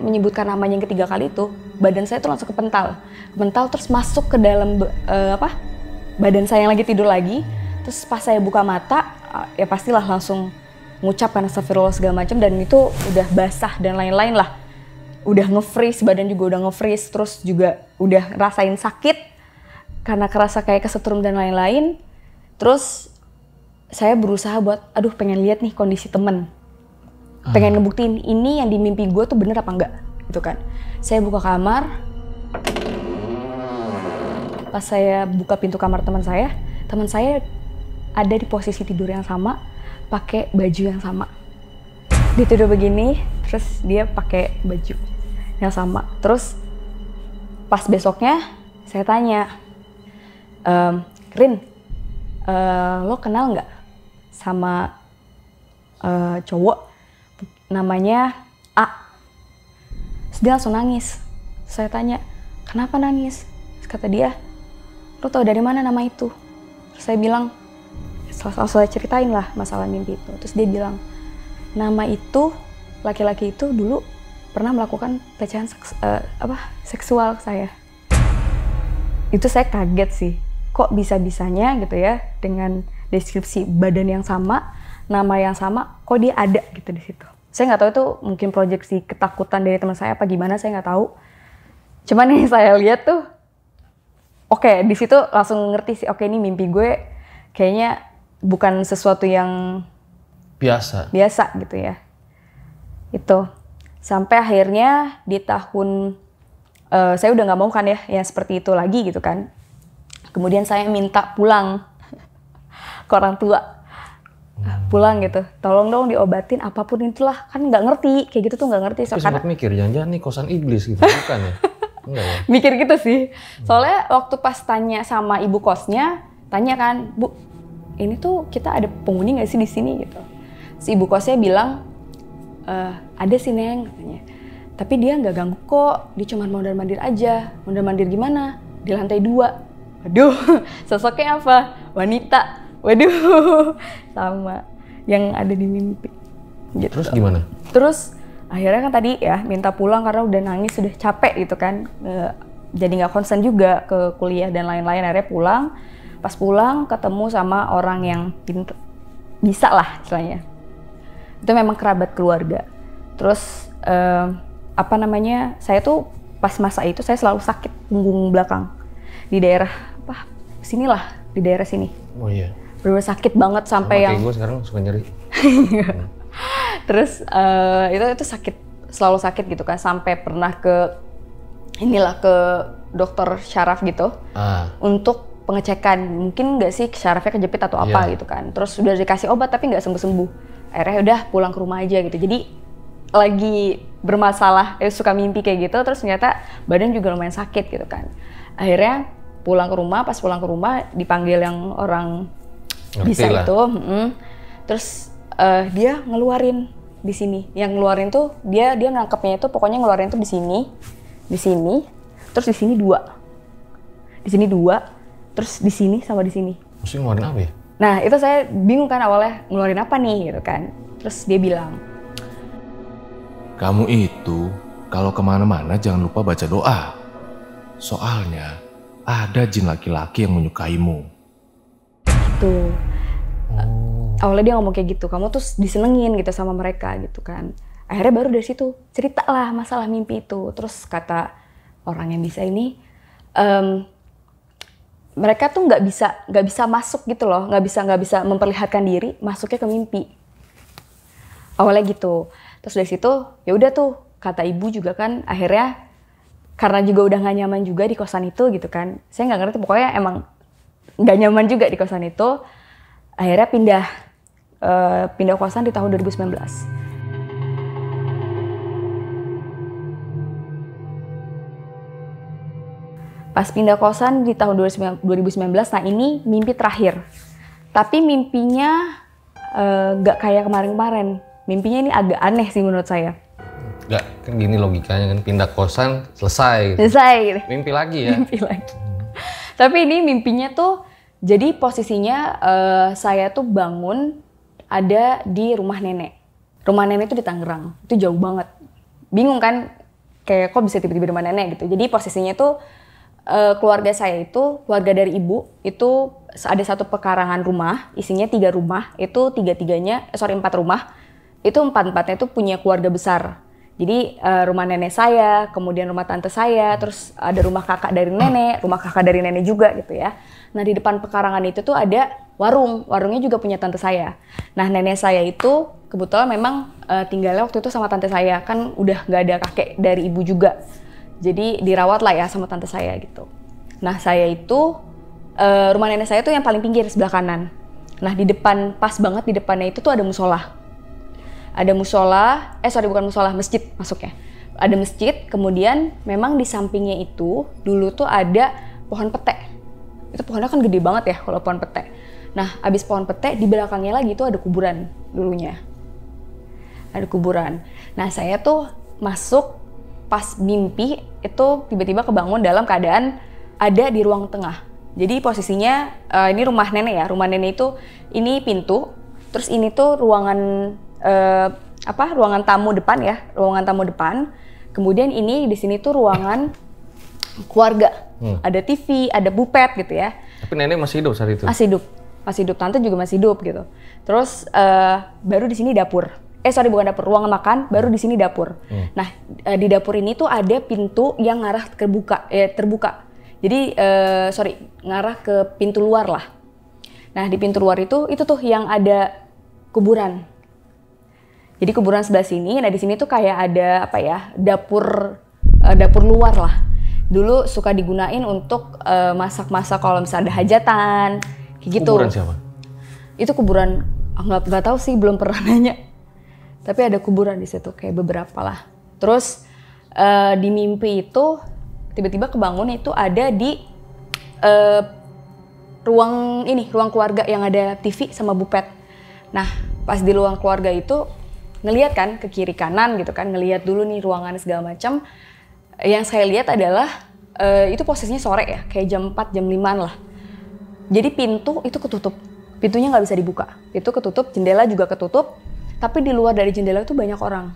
menyebutkan namanya yang ketiga kali itu, badan saya tuh langsung kepental terus masuk ke dalam badan saya yang lagi tidur lagi. Terus pas saya buka mata, ya pastilah langsung mengucapkan astagfirullah segala macam, dan itu udah basah dan lain-lain lah. Udah nge-freeze, badan juga udah nge-freeze, terus juga udah rasain sakit karena kerasa kayak kesetrum dan lain-lain. Terus saya berusaha buat, pengen lihat nih kondisi temen. Pengen ngebuktiin ini yang di mimpi gue tuh bener apa enggak, gitu kan. Saya buka kamar, pas saya buka pintu kamar teman saya ada di posisi tidur yang sama, pakai baju yang sama. Dia tidur begini, terus dia pakai baju yang sama. Terus pas besoknya Saya tanya, Rin, lo kenal nggak sama cowok namanya A? Terus dia langsung nangis. Saya tanya, kenapa nangis? Terus kata dia, lo tau dari mana nama itu? Terus saya bilang, saya ceritain lah masalah mimpi itu. Terus dia bilang, nama itu, laki-laki itu dulu pernah melakukan pelecehan seksual ke saya. Itu saya kaget sih, kok bisa-bisanya gitu ya, dengan deskripsi badan yang sama, nama yang sama, kok dia ada gitu di situ. Saya nggak tahu itu mungkin proyeksi ketakutan dari teman saya apa gimana, saya nggak tahu. Cuman yang saya lihat tuh, oke, di situ langsung ngerti sih, oke ini mimpi gue kayaknya bukan sesuatu yang biasa gitu ya. Itu sampai akhirnya di tahun saya udah nggak mau kan ya yang seperti itu lagi gitu kan. Kemudian saya minta pulang ke orang tua, pulang gitu, tolong dong diobatin apapun itulah, kan nggak ngerti kayak gitu tuh, nggak ngerti. Tapi sempat mikir jangan-jangan nih kosan iblis gitu, bukan ya? Enggak ya? Mikir gitu sih. Soalnya waktu pas tanya sama ibu kosnya, tanya kan, Bu, ini tuh kita ada penghuni nggak sih di sini gitu. Si ibu kosnya bilang, ada sih Neng katanya. Tapi dia nggak ganggu kok, dia cuma mondar-mandir aja. Mondar-mandir gimana? Di lantai 2. Waduh, sosoknya apa? Wanita. Waduh, sama yang ada di mimpi. Gitu. Terus gimana? Terus akhirnya kan tadi ya minta pulang karena udah nangis, sudah capek gitu kan. Jadi nggak konsen juga ke kuliah dan lain-lain. Akhirnya pulang. Pas pulang ketemu sama orang yang pintar, bisa lah istilahnya. Itu memang kerabat keluarga. Terus saya tuh pas masa itu saya selalu sakit punggung belakang di daerah sinilah, di daerah sini. Oh iya. Bener-bener sakit banget sampai yang. Kayak gue sekarang suka nyeri. Terus itu sakit, selalu sakit gitu kan, sampai pernah ke dokter syaraf gitu untuk pengecekan, mungkin nggak sih syarafnya kejepit atau apa gitu kan. Terus udah dikasih obat tapi nggak sembuh-sembuh. Akhirnya udah pulang ke rumah aja gitu. Jadi lagi bermasalah, suka mimpi kayak gitu, terus ternyata badan juga lumayan sakit gitu kan. Akhirnya pulang ke rumah, pas pulang ke rumah dipanggil yang orang bisa itu, terus dia ngeluarin di sini. Yang ngeluarin tuh dia nangkepnya itu pokoknya ngeluarin tuh di sini, terus di sini 2, terus di sini sama di sini. Maksudnya ngeluarin apa ya? Nah itu saya bingung kan awalnya, ngeluarin apa nih gitu kan. Terus dia bilang, kamu itu kalau kemana-mana jangan lupa baca doa. Soalnya ada jin laki-laki yang menyukaimu. Gitu. Awalnya dia ngomong kayak gitu, kamu tuh disenengin gitu sama mereka gitu kan. Akhirnya baru dari situ cerita lah masalah mimpi itu. Terus kata orang yang bisa ini, mereka tuh nggak bisa masuk gitu loh, nggak bisa memperlihatkan diri masuknya ke mimpi. Awalnya gitu. Terus dari situ ya udah tuh kata ibu juga kan, akhirnya karena juga udah nggak nyaman juga di kosan itu gitu kan. Saya nggak ngerti, pokoknya emang nggak nyaman juga di kosan itu. Akhirnya pindah kosan di tahun 2019. Pas pindah kosan di tahun 2019, nah ini mimpi terakhir. Tapi mimpinya nggak kayak kemarin-kemarin. Mimpinya ini agak aneh sih menurut saya. Nggak, kan gini logikanya kan, pindah kosan selesai. Selesai gitu. Mimpi lagi ya? Mimpi lagi. Tapi ini mimpinya tuh, jadi posisinya saya tuh bangun ada di rumah nenek. Rumah nenek itu di Tangerang, itu jauh banget. Bingung kan, kayak kok bisa tiba-tiba rumah nenek gitu. Jadi posisinya tuh keluarga saya itu, keluarga dari ibu, itu ada satu pekarangan rumah, isinya 3 rumah, itu 4 rumah, itu 4-4-nya itu punya keluarga besar. Jadi rumah nenek saya, kemudian rumah tante saya, terus ada rumah kakak dari nenek, rumah kakak dari nenek juga gitu ya. Nah di depan pekarangan itu tuh ada warungnya juga punya tante saya. Nah nenek saya itu kebetulan memang tinggalnya waktu itu sama tante saya, kan udah nggak ada kakek dari ibu juga. Jadi dirawat lah ya sama tante saya gitu. Nah saya itu, rumah nenek saya tuh yang paling pinggir sebelah kanan. Nah di depan, pas banget di depannya itu tuh ada musola. Ada musola, bukan musola, masjid masuknya. Ada masjid, kemudian memang di sampingnya itu dulu tuh ada pohon pete. Itu pohonnya kan gede banget ya kalau pohon pete. Nah, abis pohon pete di belakangnya lagi itu ada kuburan dulunya. Ada kuburan. Nah, saya tuh masuk pas mimpi itu tiba-tiba kebangun dalam keadaan ada di ruang tengah. Jadi posisinya ini rumah nenek ya. Rumah nenek itu ini pintu, terus ini tuh ruangan ruangan tamu depan ya, ruangan tamu depan. Kemudian ini di sini tuh ruangan keluarga. Ada TV, ada bupet gitu ya. Tapi nenek masih hidup saat itu? Masih hidup, tante juga masih hidup gitu. Terus baru di sini dapur. Bukan dapur, ruangan makan, baru di sini dapur. Nah, di dapur ini tuh ada pintu yang ngarah terbuka. Jadi ngarah ke pintu luar lah. Nah, di pintu luar itu tuh yang ada kuburan. Jadi kuburan sebelah sini. Nah, di sini tuh kayak ada dapur luar lah. Dulu suka digunain untuk masak-masak kalau misalnya ada hajatan, kayak gitu. Kuburan siapa? Itu kuburan, nggak tahu sih, belum pernah nanya. Tapi ada kuburan di situ, kayak beberapa lah. Terus di mimpi itu tiba-tiba kebangun itu ada di ruang keluarga yang ada TV sama bupet. Nah, pas di ruang keluarga itu ngelihat kan ke kiri kanan gitu kan, ngelihat dulu nih ruangan segala macam. Yang saya lihat adalah itu posisinya sore ya, kayak jam 4, jam 5 lah. Jadi pintu itu ketutup, pintunya nggak bisa dibuka. Itu ketutup, jendela juga ketutup. Tapi di luar dari jendela itu banyak orang.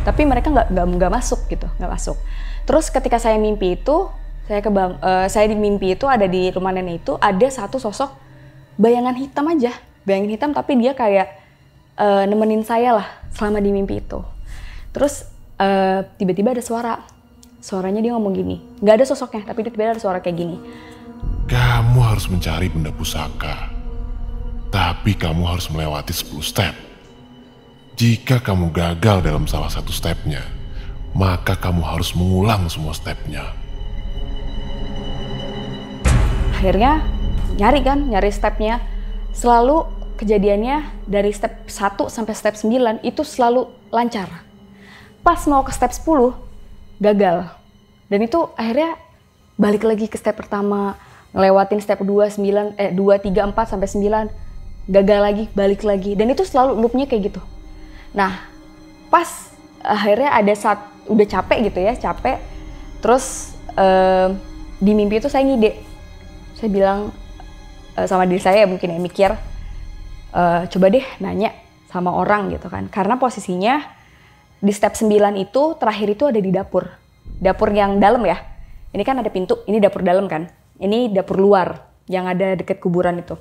Tapi mereka nggak masuk gitu, nggak masuk. Terus ketika saya mimpi itu, saya di mimpi itu ada di rumah nenek itu ada satu sosok bayangan hitam aja, bayangan hitam tapi dia kayak nemenin saya lah selama di mimpi itu. Terus tiba-tiba ada suaranya dia ngomong gini, nggak ada sosoknya tapi tiba-tiba ada suara kayak gini. Kamu harus mencari benda pusaka, tapi kamu harus melewati 10 step. Jika kamu gagal dalam salah satu stepnya, maka kamu harus mengulang semua stepnya. Akhirnya nyari stepnya. Selalu kejadiannya dari step 1 sampai step 9 itu selalu lancar. Pas mau ke step 10, gagal. Dan itu akhirnya balik lagi ke step pertama, ngelewatin step 2, 3, 4 sampai 9, gagal lagi, balik lagi. Dan itu selalu loopnya kayak gitu. Nah, pas akhirnya ada saat udah capek gitu ya, terus di mimpi itu saya ngide. Saya bilang sama diri saya mungkin ya, mikir, coba deh nanya sama orang gitu kan. Karena posisinya di step 9 itu terakhir itu ada di dapur. Dapur yang dalam ya. Ini kan ada pintu, ini dapur dalam kan. Ini dapur luar yang ada deket kuburan itu.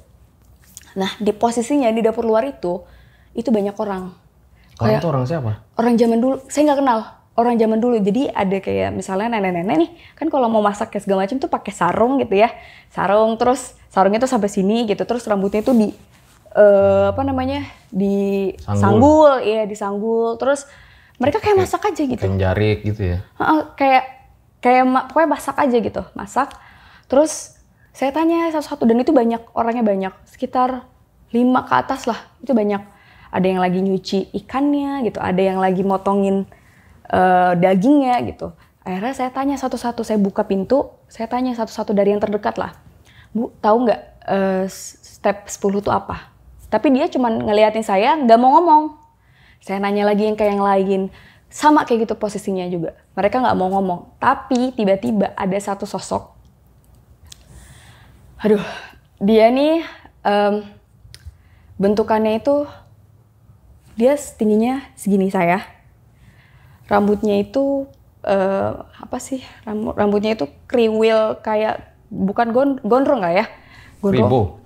Nah, di posisinya di dapur luar itu banyak orang. Orang itu orang siapa? Orang zaman dulu, saya nggak kenal. Orang zaman dulu, jadi ada kayak misalnya nenek-nenek nih, kan kalau mau masak kayak segala macam tuh pakai sarung gitu ya. Sarung, terus sarungnya tuh sampai sini gitu, terus rambutnya tuh disanggul, ya disanggul. Terus mereka kayak masak aja gitu. Penjarik gitu ya? Pokoknya masak aja gitu, masak. Terus saya tanya satu-satu, dan itu orangnya banyak, sekitar 5 ke atas lah, itu banyak. Ada yang lagi nyuci ikannya gitu, ada yang lagi motongin dagingnya gitu. Akhirnya saya tanya satu-satu, saya buka pintu, saya tanya satu-satu dari yang terdekat lah. Bu, tahu nggak step 10 itu apa? Tapi dia cuma ngeliatin saya, nggak mau ngomong. Saya nanya lagi yang kayak yang lain, sama kayak gitu posisinya juga. Mereka nggak mau ngomong, tapi tiba-tiba ada satu sosok. Aduh, dia nih bentukannya itu, dia tingginya segini saya. Rambutnya itu rambutnya itu kriwil kayak, bukan gondrong nggak ya?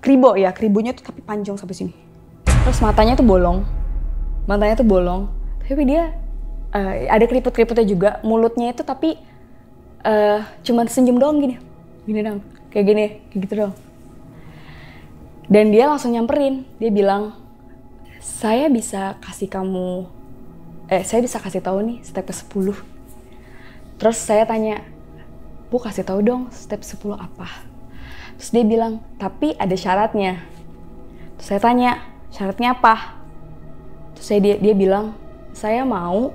Kribo ya, kribonya tuh tapi panjang sampai sini. Terus matanya tuh bolong. Tapi dia ada keriput-keriputnya juga. Mulutnya itu tapi cuman senyum doang gini dong, kayak gitu doang. Dan dia langsung nyamperin, dia bilang, saya bisa kasih tahu nih step ke-10. Terus saya tanya, Bu kasih tahu dong step 10 apa? Terus dia bilang, tapi ada syaratnya. Terus saya tanya, syaratnya apa? Terus dia bilang, saya mau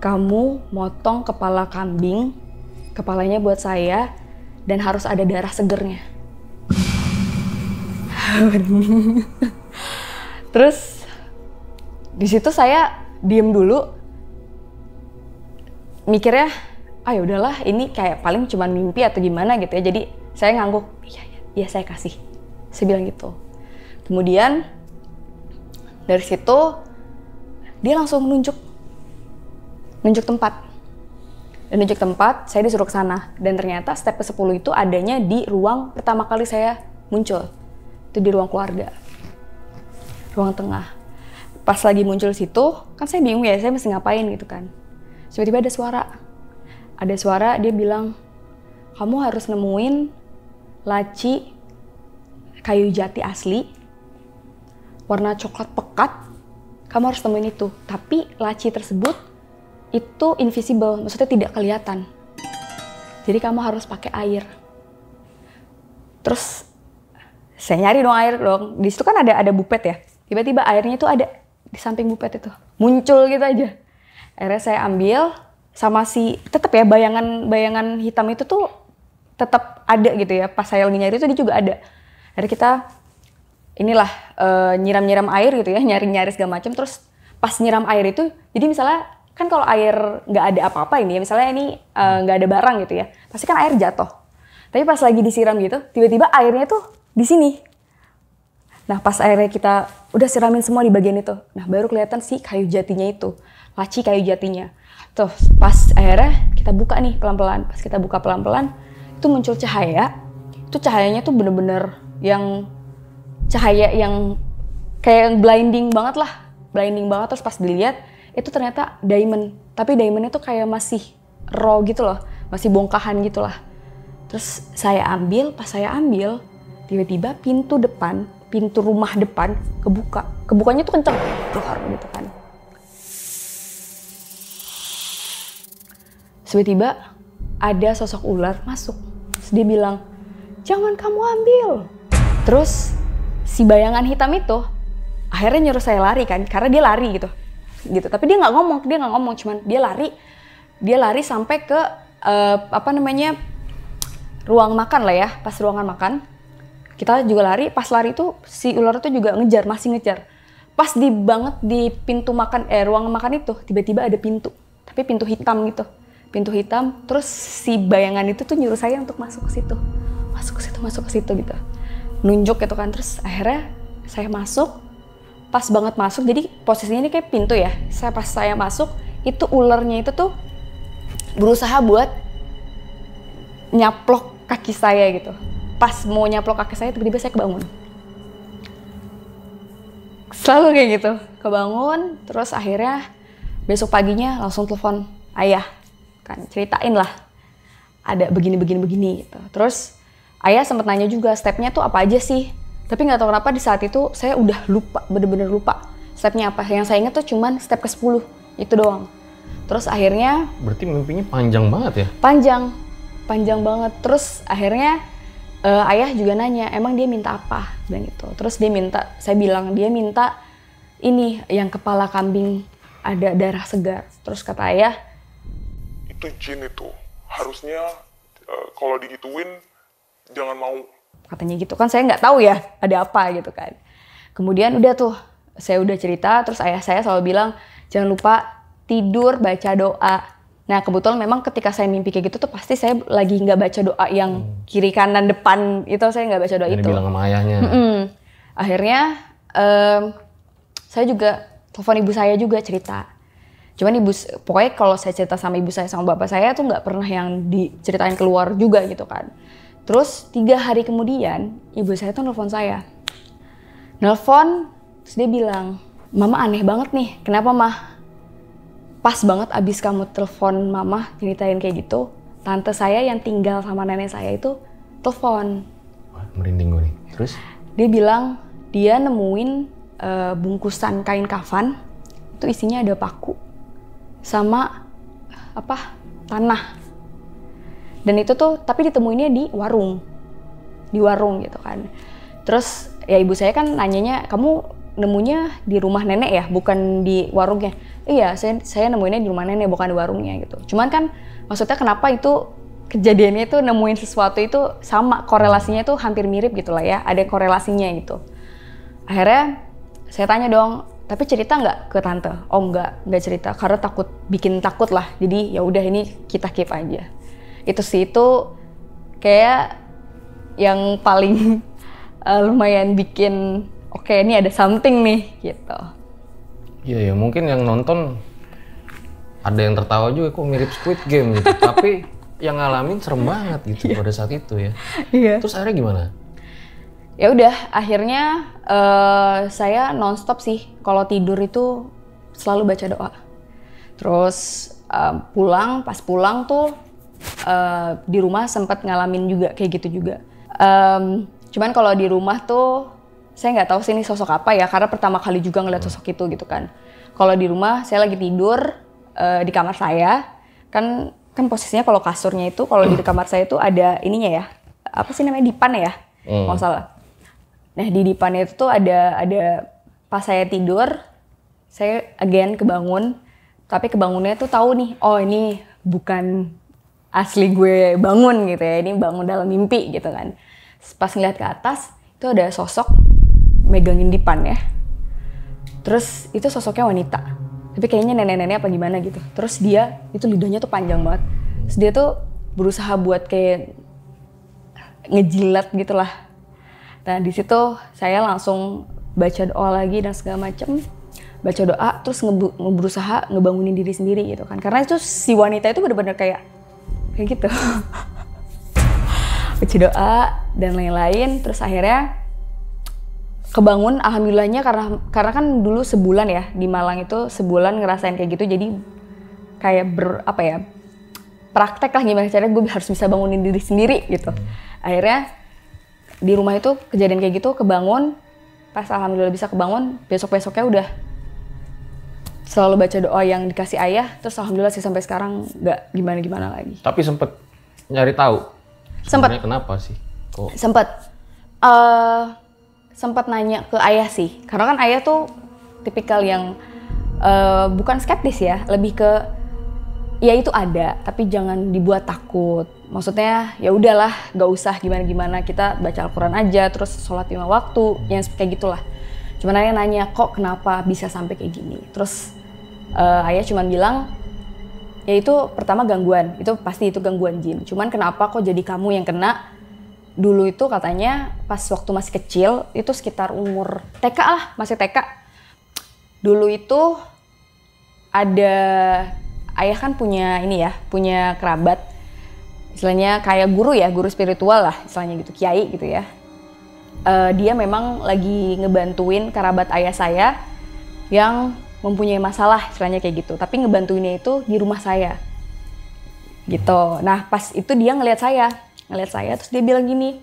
kamu motong kepala kambing, kepalanya buat saya, dan harus ada darah segernya. Terus di situ saya diem dulu, mikirnya, ya udahlah ini kayak paling cuma mimpi atau gimana gitu ya. Jadi saya ngangguk, iya saya kasih. Saya bilang gitu. Kemudian dari situ dia langsung nunjuk tempat. Dan nunjuk tempat, saya disuruh ke sana. Dan ternyata step ke-10 itu adanya di ruang pertama kali saya muncul. Itu di ruang keluarga. Ruang tengah. Pas lagi muncul situ, kan saya bingung ya, saya mesti ngapain gitu kan. Tiba-tiba ada suara. Ada suara, dia bilang, kamu harus nemuin laci kayu jati asli, warna coklat pekat, kamu harus nemuin itu. Tapi laci tersebut itu invisible, maksudnya tidak kelihatan. Jadi kamu harus pakai air. Terus saya nyari dong air dong. Di situ kan ada bupet ya. Tiba-tiba airnya itu ada di samping bupet itu. Muncul gitu aja. Akhirnya saya ambil sama tetep ya bayangan hitam itu tuh tetap ada gitu ya. Pas saya lagi nyari itu dia juga ada. Akhirnya kita nyiram-nyiram air gitu ya, nyari-nyari segala macam. Terus pas nyiram air itu, jadi misalnya kan kalau air nggak ada apa-apa ini ya, misalnya ini nggak ada barang gitu ya, pasti kan air jatuh. Tapi pas lagi disiram gitu, tiba-tiba airnya tuh di sini. Nah pas airnya kita udah siramin semua di bagian itu, nah baru kelihatan si kayu jatinya itu, laci kayu jatinya. Terus pas akhirnya kita buka nih pelan-pelan, pas kita buka pelan-pelan, itu muncul cahaya. Itu cahayanya tuh bener-bener yang cahaya yang kayak blinding banget lah, blinding banget. Terus pas dilihat, itu ternyata diamond, tapi diamondnya tuh kayak masih raw gitu loh, masih bongkahan gitu lah. Terus saya ambil, pas saya ambil, tiba-tiba pintu rumah depan kebuka. Kebukanya tuh kenceng, keluar gitu kan. Tiba-tiba ada sosok ular masuk. Terus dia bilang, jangan kamu ambil. Terus si bayangan hitam itu akhirnya nyuruh saya lari kan, karena dia lari gitu. Tapi dia nggak ngomong, cuman dia lari sampai ke ruang makan lah ya. Pas ruangan makan kita juga lari, pas lari itu si ular itu juga masih ngejar. Pas di pintu makan ruang makan itu tiba-tiba ada pintu, tapi pintu hitam gitu, terus si bayangan itu tuh nyuruh saya untuk masuk ke situ gitu, nunjuk gitu kan. Terus akhirnya saya masuk. Pas banget masuk, jadi posisinya ini kayak pintu ya. Pas saya masuk, itu ularnya itu tuh berusaha buat nyaplok kaki saya gitu. Pas mau nyaplok kaki saya, tiba-tiba saya kebangun. Selalu kayak gitu, kebangun. Terus akhirnya besok paginya langsung telepon ayah, kan ceritain lah ada begini gitu. Terus ayah sempat nanya juga stepnya tuh apa aja sih. Tapi nggak tahu kenapa di saat itu saya udah lupa, bener-bener lupa stepnya apa. Yang saya ingat tuh cuman step ke-10, itu doang. Terus akhirnya... Berarti mimpinya panjang banget ya? Panjang banget. Terus akhirnya ayah juga nanya, emang dia minta apa? Bilang gitu. Terus saya bilang dia minta ini, yang kepala kambing ada darah segar. Terus kata ayah, itu jin itu, harusnya kalau digituin jangan mau. Katanya gitu kan, saya nggak tahu ya ada apa gitu kan. Kemudian udah tuh saya udah cerita, terus ayah saya selalu bilang jangan lupa tidur baca doa. Nah kebetulan memang ketika saya mimpi kayak gitu tuh pasti saya lagi nggak baca doa yang kiri kanan depan itu, saya nggak baca doa itu. Bilang sama ayahnya. Akhirnya saya juga telepon ibu saya juga cerita. Cuman pokoknya kalau saya cerita sama ibu saya sama bapak saya tuh nggak pernah yang diceritain keluar juga gitu kan. Terus 3 hari kemudian, ibu saya tuh nelfon saya. Terus dia bilang, Mama aneh banget nih, kenapa Mah? Pas banget abis kamu telepon Mama ceritain kayak gitu, tante saya yang tinggal sama nenek saya itu telepon. Wah, merinding gue nih. Terus? Dia bilang, dia nemuin bungkusan kain kafan, itu isinya ada paku sama tanah. Dan itu tuh tapi ditemuinnya di warung gitu kan. Terus ya ibu saya kan nanyanya, kamu nemunya di rumah nenek ya, bukan di warungnya? Iya, saya nemuinnya di rumah nenek bukan di warungnya gitu. Cuman kan maksudnya kenapa itu kejadiannya itu nemuin sesuatu itu sama, korelasinya itu hampir mirip gitu lah ya, ada korelasinya gitu. Akhirnya saya tanya dong, tapi cerita nggak ke tante? Oh nggak cerita, karena bikin takut lah. Jadi ya udah ini kita keep aja. Itu sih, itu kayak yang paling lumayan bikin oke, ini ada something nih gitu. Iya ya, mungkin yang nonton ada yang tertawa juga, kok mirip Squid Game gitu. Tapi yang ngalamin serem banget gitu pada saat itu ya. Iya. Terus akhirnya gimana? Ya udah, akhirnya saya nonstop sih. Kalau tidur itu selalu baca doa. Terus pas pulang tuh di rumah sempat ngalamin juga kayak gitu juga. Cuman kalau di rumah tuh saya nggak tahu sih ini sosok apa ya, karena pertama kali juga ngeliat sosok itu gitu kan. Kalau di rumah saya lagi tidur di kamar saya, kan posisinya kalau kasurnya itu, kalau di kamar saya itu ada ininya ya, apa sih namanya, dipan ya, nggak salah. Nah di dipan itu tuh ada pas saya tidur, saya again kebangun, tapi kebangunnya tuh tahu nih, oh ini bukan asli gue bangun gitu ya, ini bangun dalam mimpi gitu kan. Pas ngeliat ke atas, itu ada sosok megangin dipan ya. Terus itu sosoknya wanita, tapi kayaknya nenek-nenek apa gimana gitu. Terus dia, itu lidahnya tuh panjang banget. Terus dia tuh berusaha buat kayak ngejilat gitu lah. Nah di situ saya langsung baca doa lagi dan segala macem. Baca doa, terus berusaha ngebangunin diri sendiri gitu kan. Karena itu si wanita itu bener-bener kayak gitu. Baca doa dan lain-lain, terus akhirnya kebangun, alhamdulillahnya, karena kan dulu sebulan ya di Malang itu, sebulan ngerasain kayak gitu, jadi kayak praktek lah gimana caranya gue harus bisa bangunin diri sendiri gitu. Akhirnya di rumah itu kejadian kayak gitu, kebangun, pas alhamdulillah bisa kebangun, besok-besoknya udah selalu baca doa yang dikasih ayah, terus alhamdulillah sih sampai sekarang nggak gimana-gimana lagi. Tapi sempet nyari tahu sebenarnya kenapa sih? Kok? Sempat nanya ke ayah sih, karena kan ayah tuh tipikal yang bukan skeptis ya, lebih ke ya itu ada, tapi jangan dibuat takut. Maksudnya ya udahlah, nggak usah gimana-gimana, kita baca Al-Quran aja, terus sholat 5 waktu, yang kayak gitulah. Cuman ayah nanya, kok kenapa bisa sampai kayak gini? Terus ayah cuman bilang, ya itu pertama gangguan, itu pasti itu gangguan jin. Cuman kenapa kok jadi kamu yang kena? Dulu itu katanya pas waktu masih kecil, itu sekitar umur TK lah, masih TK. Dulu itu ada, ayah kan punya ini ya, punya kerabat, istilahnya kayak guru ya, guru spiritual lah, istilahnya gitu, kiai gitu ya. Dia memang lagi ngebantuin kerabat ayah saya yang mempunyai masalah, istilahnya kayak gitu. Tapi ngebantuinnya itu di rumah saya, gitu. Nah pas itu dia ngelihat saya, terus dia bilang gini,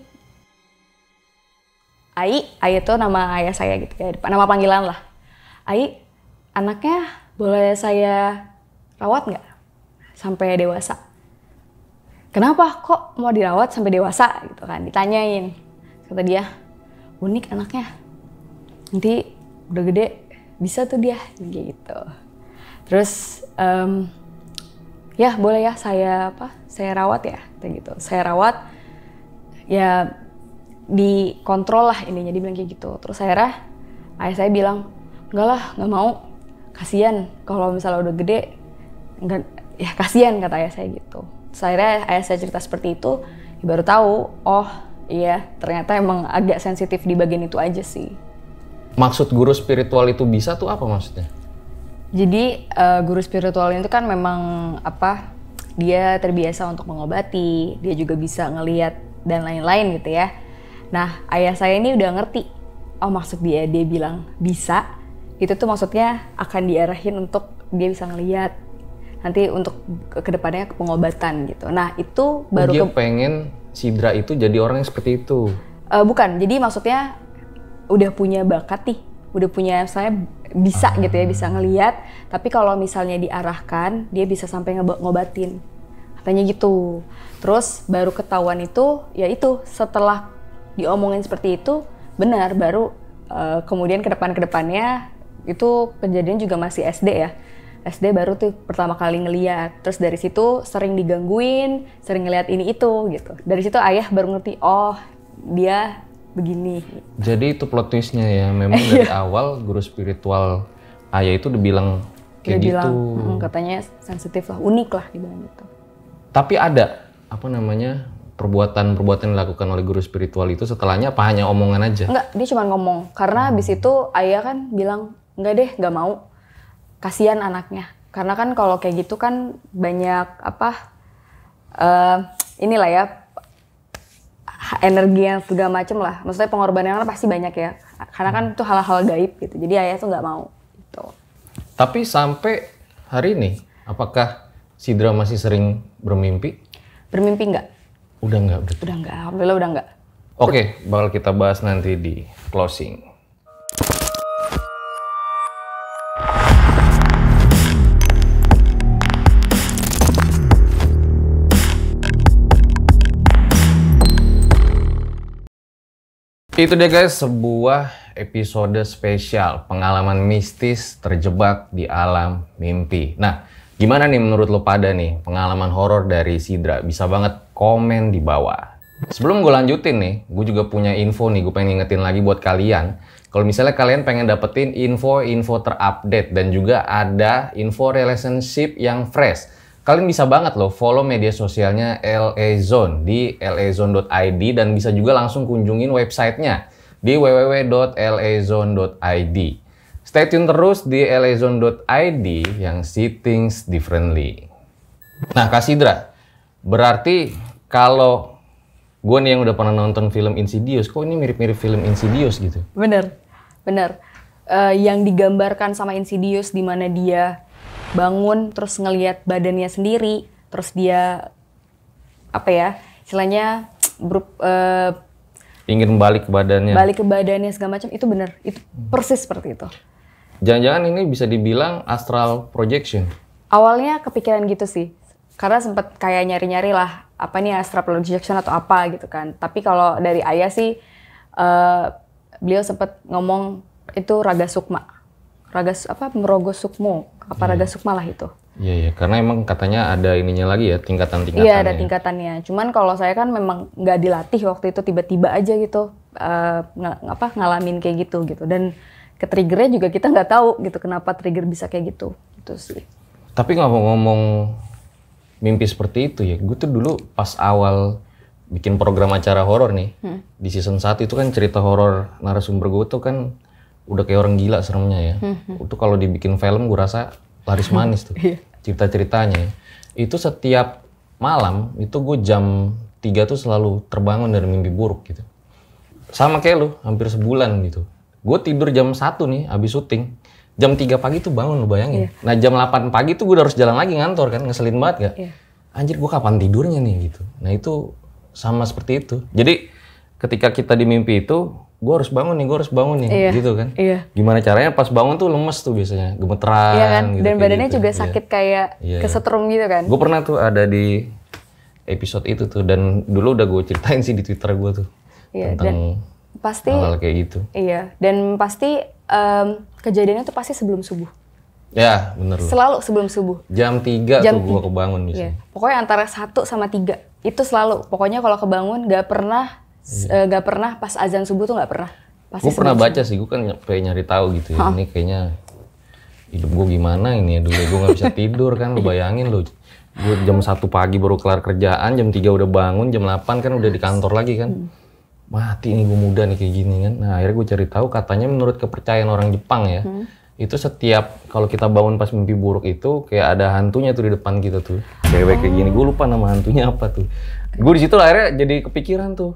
Ai itu nama ayah saya gitu ya, nama panggilan lah. Ai, anaknya boleh saya rawat nggak sampai dewasa? Kenapa kok mau dirawat sampai dewasa gitu kan, ditanyain. Kata dia, unik anaknya, nanti udah gede bisa tuh dia gitu. Terus ya boleh ya saya rawat ya gitu. Saya rawat ya, dikontrol lah ininya, dia bilang kayak gitu. Terus akhirnya ayah saya bilang, enggak lah, nggak mau, kasihan kalau misalnya udah gede, enggak ya, kasihan kata ayah saya gitu. Terus akhirnya ayah saya cerita seperti itu, ya baru tahu, oh iya ternyata emang agak sensitif di bagian itu aja sih. Maksud guru spiritual itu bisa tuh apa maksudnya? Jadi guru spiritual itu kan memang dia terbiasa untuk mengobati, dia juga bisa ngelihat dan lain-lain gitu ya. Nah ayah saya ini udah ngerti, oh maksud dia bilang bisa, itu tuh maksudnya akan diarahin untuk dia bisa ngelihat nanti untuk kedepannya ke pengobatan gitu. Nah itu baru dia pengen Sidra itu jadi orang yang seperti itu? Bukan, jadi maksudnya udah punya bakat nih, udah punya, saya bisa gitu ya, bisa ngelihat. Tapi kalau misalnya diarahkan, dia bisa sampai ngobatin, katanya gitu. Terus baru ketahuan itu, ya itu setelah diomongin seperti itu, benar, baru kemudian kedepannya itu kejadian juga masih SD ya. SD baru tuh pertama kali ngeliat. Terus dari situ sering digangguin, sering ngeliat ini itu gitu. Dari situ ayah baru ngerti, oh dia begini. Jadi itu plot twistnya ya, memang dari awal guru spiritual ayah itu udah bilang kayak Dia gitu. bilang, katanya sensitif lah, unik lah dibilang gitu. Tapi ada apa namanya perbuatan-perbuatan yang dilakukan oleh guru spiritual itu setelahnya apa hanya omongan aja? Enggak, dia cuma ngomong. Karena habis itu ayah kan bilang, enggak deh, enggak mau. Kasihan anaknya. Karena kan kalau kayak gitu kan banyak inilah ya, energi yang segala macem lah. Maksudnya pengorbanan kan pasti banyak ya. Karena kan itu hal-hal gaib gitu. Jadi ayah tuh nggak mau gitu. Tapi sampai hari ini, apakah Sidra masih sering bermimpi? Bermimpi nggak? Udah nggak? Udah nggak, alhamdulillah udah nggak. Oke, bakal kita bahas nanti di closing. Itu dia guys, sebuah episode spesial pengalaman mistis terjebak di alam mimpi. Nah, gimana nih menurut lo pada nih pengalaman horor dari Sidra? Bisa banget komen di bawah. Sebelum gue lanjutin nih, gue juga punya info nih, gue pengen ngingetin lagi buat kalian. Kalau misalnya kalian pengen dapetin info-info terupdate dan juga ada info relationship yang fresh, kalian bisa banget loh follow media sosialnya LA Zone di lazone.id dan bisa juga langsung kunjungin websitenya di www.lazone.id. Stay tune terus di lazone.id yang see things differently. Nah Kak Sidra, berarti kalau gue nih yang udah pernah nonton film Insidious, kok ini mirip-mirip film Insidious gitu? Bener. Yang digambarkan sama Insidious di mana dia bangun terus ngelihat badannya sendiri, terus dia istilahnya ingin balik ke badannya. Balik ke badannya segala macam, itu bener, itu persis seperti itu. Jangan-jangan ini bisa dibilang astral projection. Awalnya kepikiran gitu sih, karena sempet kayak nyari-nyari lah apa nih astral projection atau apa gitu kan. Tapi kalau dari ayah sih beliau sempet ngomong itu raga sukma, merogo sukmo, raga sukma lah itu. Iya, karena emang katanya ada ininya lagi ya, tingkatan-tingkatannya. Iya, ada tingkatannya. Cuman kalau saya kan memang nggak dilatih waktu itu, tiba-tiba aja gitu ngalamin kayak gitu. Dan ke-triggernya juga kita nggak tahu gitu kenapa trigger bisa kayak gitu. Itu sih. Tapi ngomong-ngomong mimpi seperti itu ya, gue tuh dulu pas awal bikin program acara horor nih, di season 1 itu kan cerita horor narasumber gue tuh kan udah kayak orang gila seremnya ya. Itu kalau dibikin film gue rasa laris manis tuh cerita-ceritanya. Itu setiap malam itu gue jam 3 tuh selalu terbangun dari mimpi buruk gitu. Sama kayak lu, hampir sebulan gitu. Gue tidur jam 1 nih abis syuting. Jam 3 pagi tuh bangun, lu bayangin. Nah jam 8 pagi tuh gue udah harus jalan lagi ngantor kan, ngeselin banget gak? Anjir gue kapan tidurnya nih gitu. Nah itu sama seperti itu. Jadi ketika kita di mimpi itu, gue harus bangun nih gitu kan. Gimana caranya pas bangun tuh lemes tuh biasanya, gemeteran. Iya kan, gitu, dan badannya gitu. juga sakit kayak kesetrum gitu kan. Gue pernah tuh ada di episode itu tuh, dan dulu udah gue ceritain sih di Twitter gue tuh. Tentang pasti hal-hal kayak gitu. Iya, dan pasti kejadiannya tuh pasti sebelum subuh. Ya, bener loh. Selalu sebelum subuh. Jam 3 tuh gue kebangun biasanya. Pokoknya antara 1 sama 3. Itu selalu. Pokoknya kalau kebangun gak pernah pas azan subuh tuh gak pernah. Gue pernah baca sih, gue kan pengen nyari tahu gitu ya. Ini kayaknya hidup gue gimana ini ya dulu. Gue gak bisa tidur kan, lu bayangin lu. Gue jam 1 pagi baru kelar kerjaan, jam 3 udah bangun, jam 8 kan udah di kantor lagi kan. Mati nih gue muda nih kayak gini kan. Nah akhirnya gue cari tahu, katanya menurut kepercayaan orang Jepang ya, itu setiap kalau kita bangun pas mimpi buruk itu kayak ada hantunya tuh di depan kita tuh, cewek kayak gini. Gue lupa nama hantunya apa tuh. Gue di situ akhirnya jadi kepikiran tuh,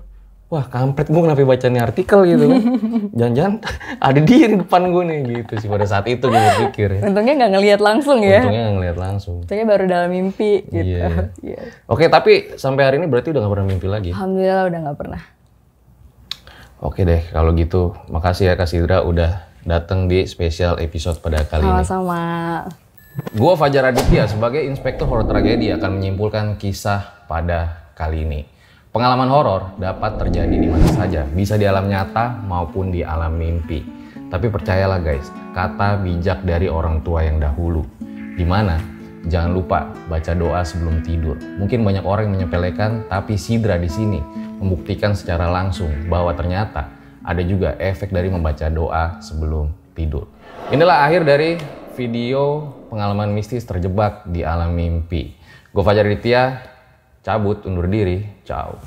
wah kampret gue kenapa baca nih artikel gitu kan. Jangan-jangan ada dia di depan gue nih gitu sih pada saat itu gue berpikir ya. Untungnya nggak ngelihat langsung ya. Untungnya baru dalam mimpi gitu. Oke, tapi sampai hari ini berarti udah gak pernah mimpi lagi? Alhamdulillah udah gak pernah. Oke deh, kalau gitu makasih ya Kak Sidra udah datang di spesial episode pada kali ini. Sama-sama. Gua Fajar Aditya sebagai inspektur horor tragedi akan menyimpulkan kisah pada kali ini. Pengalaman horor dapat terjadi di mana saja, bisa di alam nyata maupun di alam mimpi. Tapi percayalah guys, kata bijak dari orang tua yang dahulu, Dimana jangan lupa baca doa sebelum tidur. Mungkin banyak orang yang menyepelekan, tapi Sidra di sini membuktikan secara langsung bahwa ternyata ada juga efek dari membaca doa sebelum tidur. Inilah akhir dari video pengalaman mistis terjebak di alam mimpi. Gue Fajar Aditya, cabut, undur diri, ciao.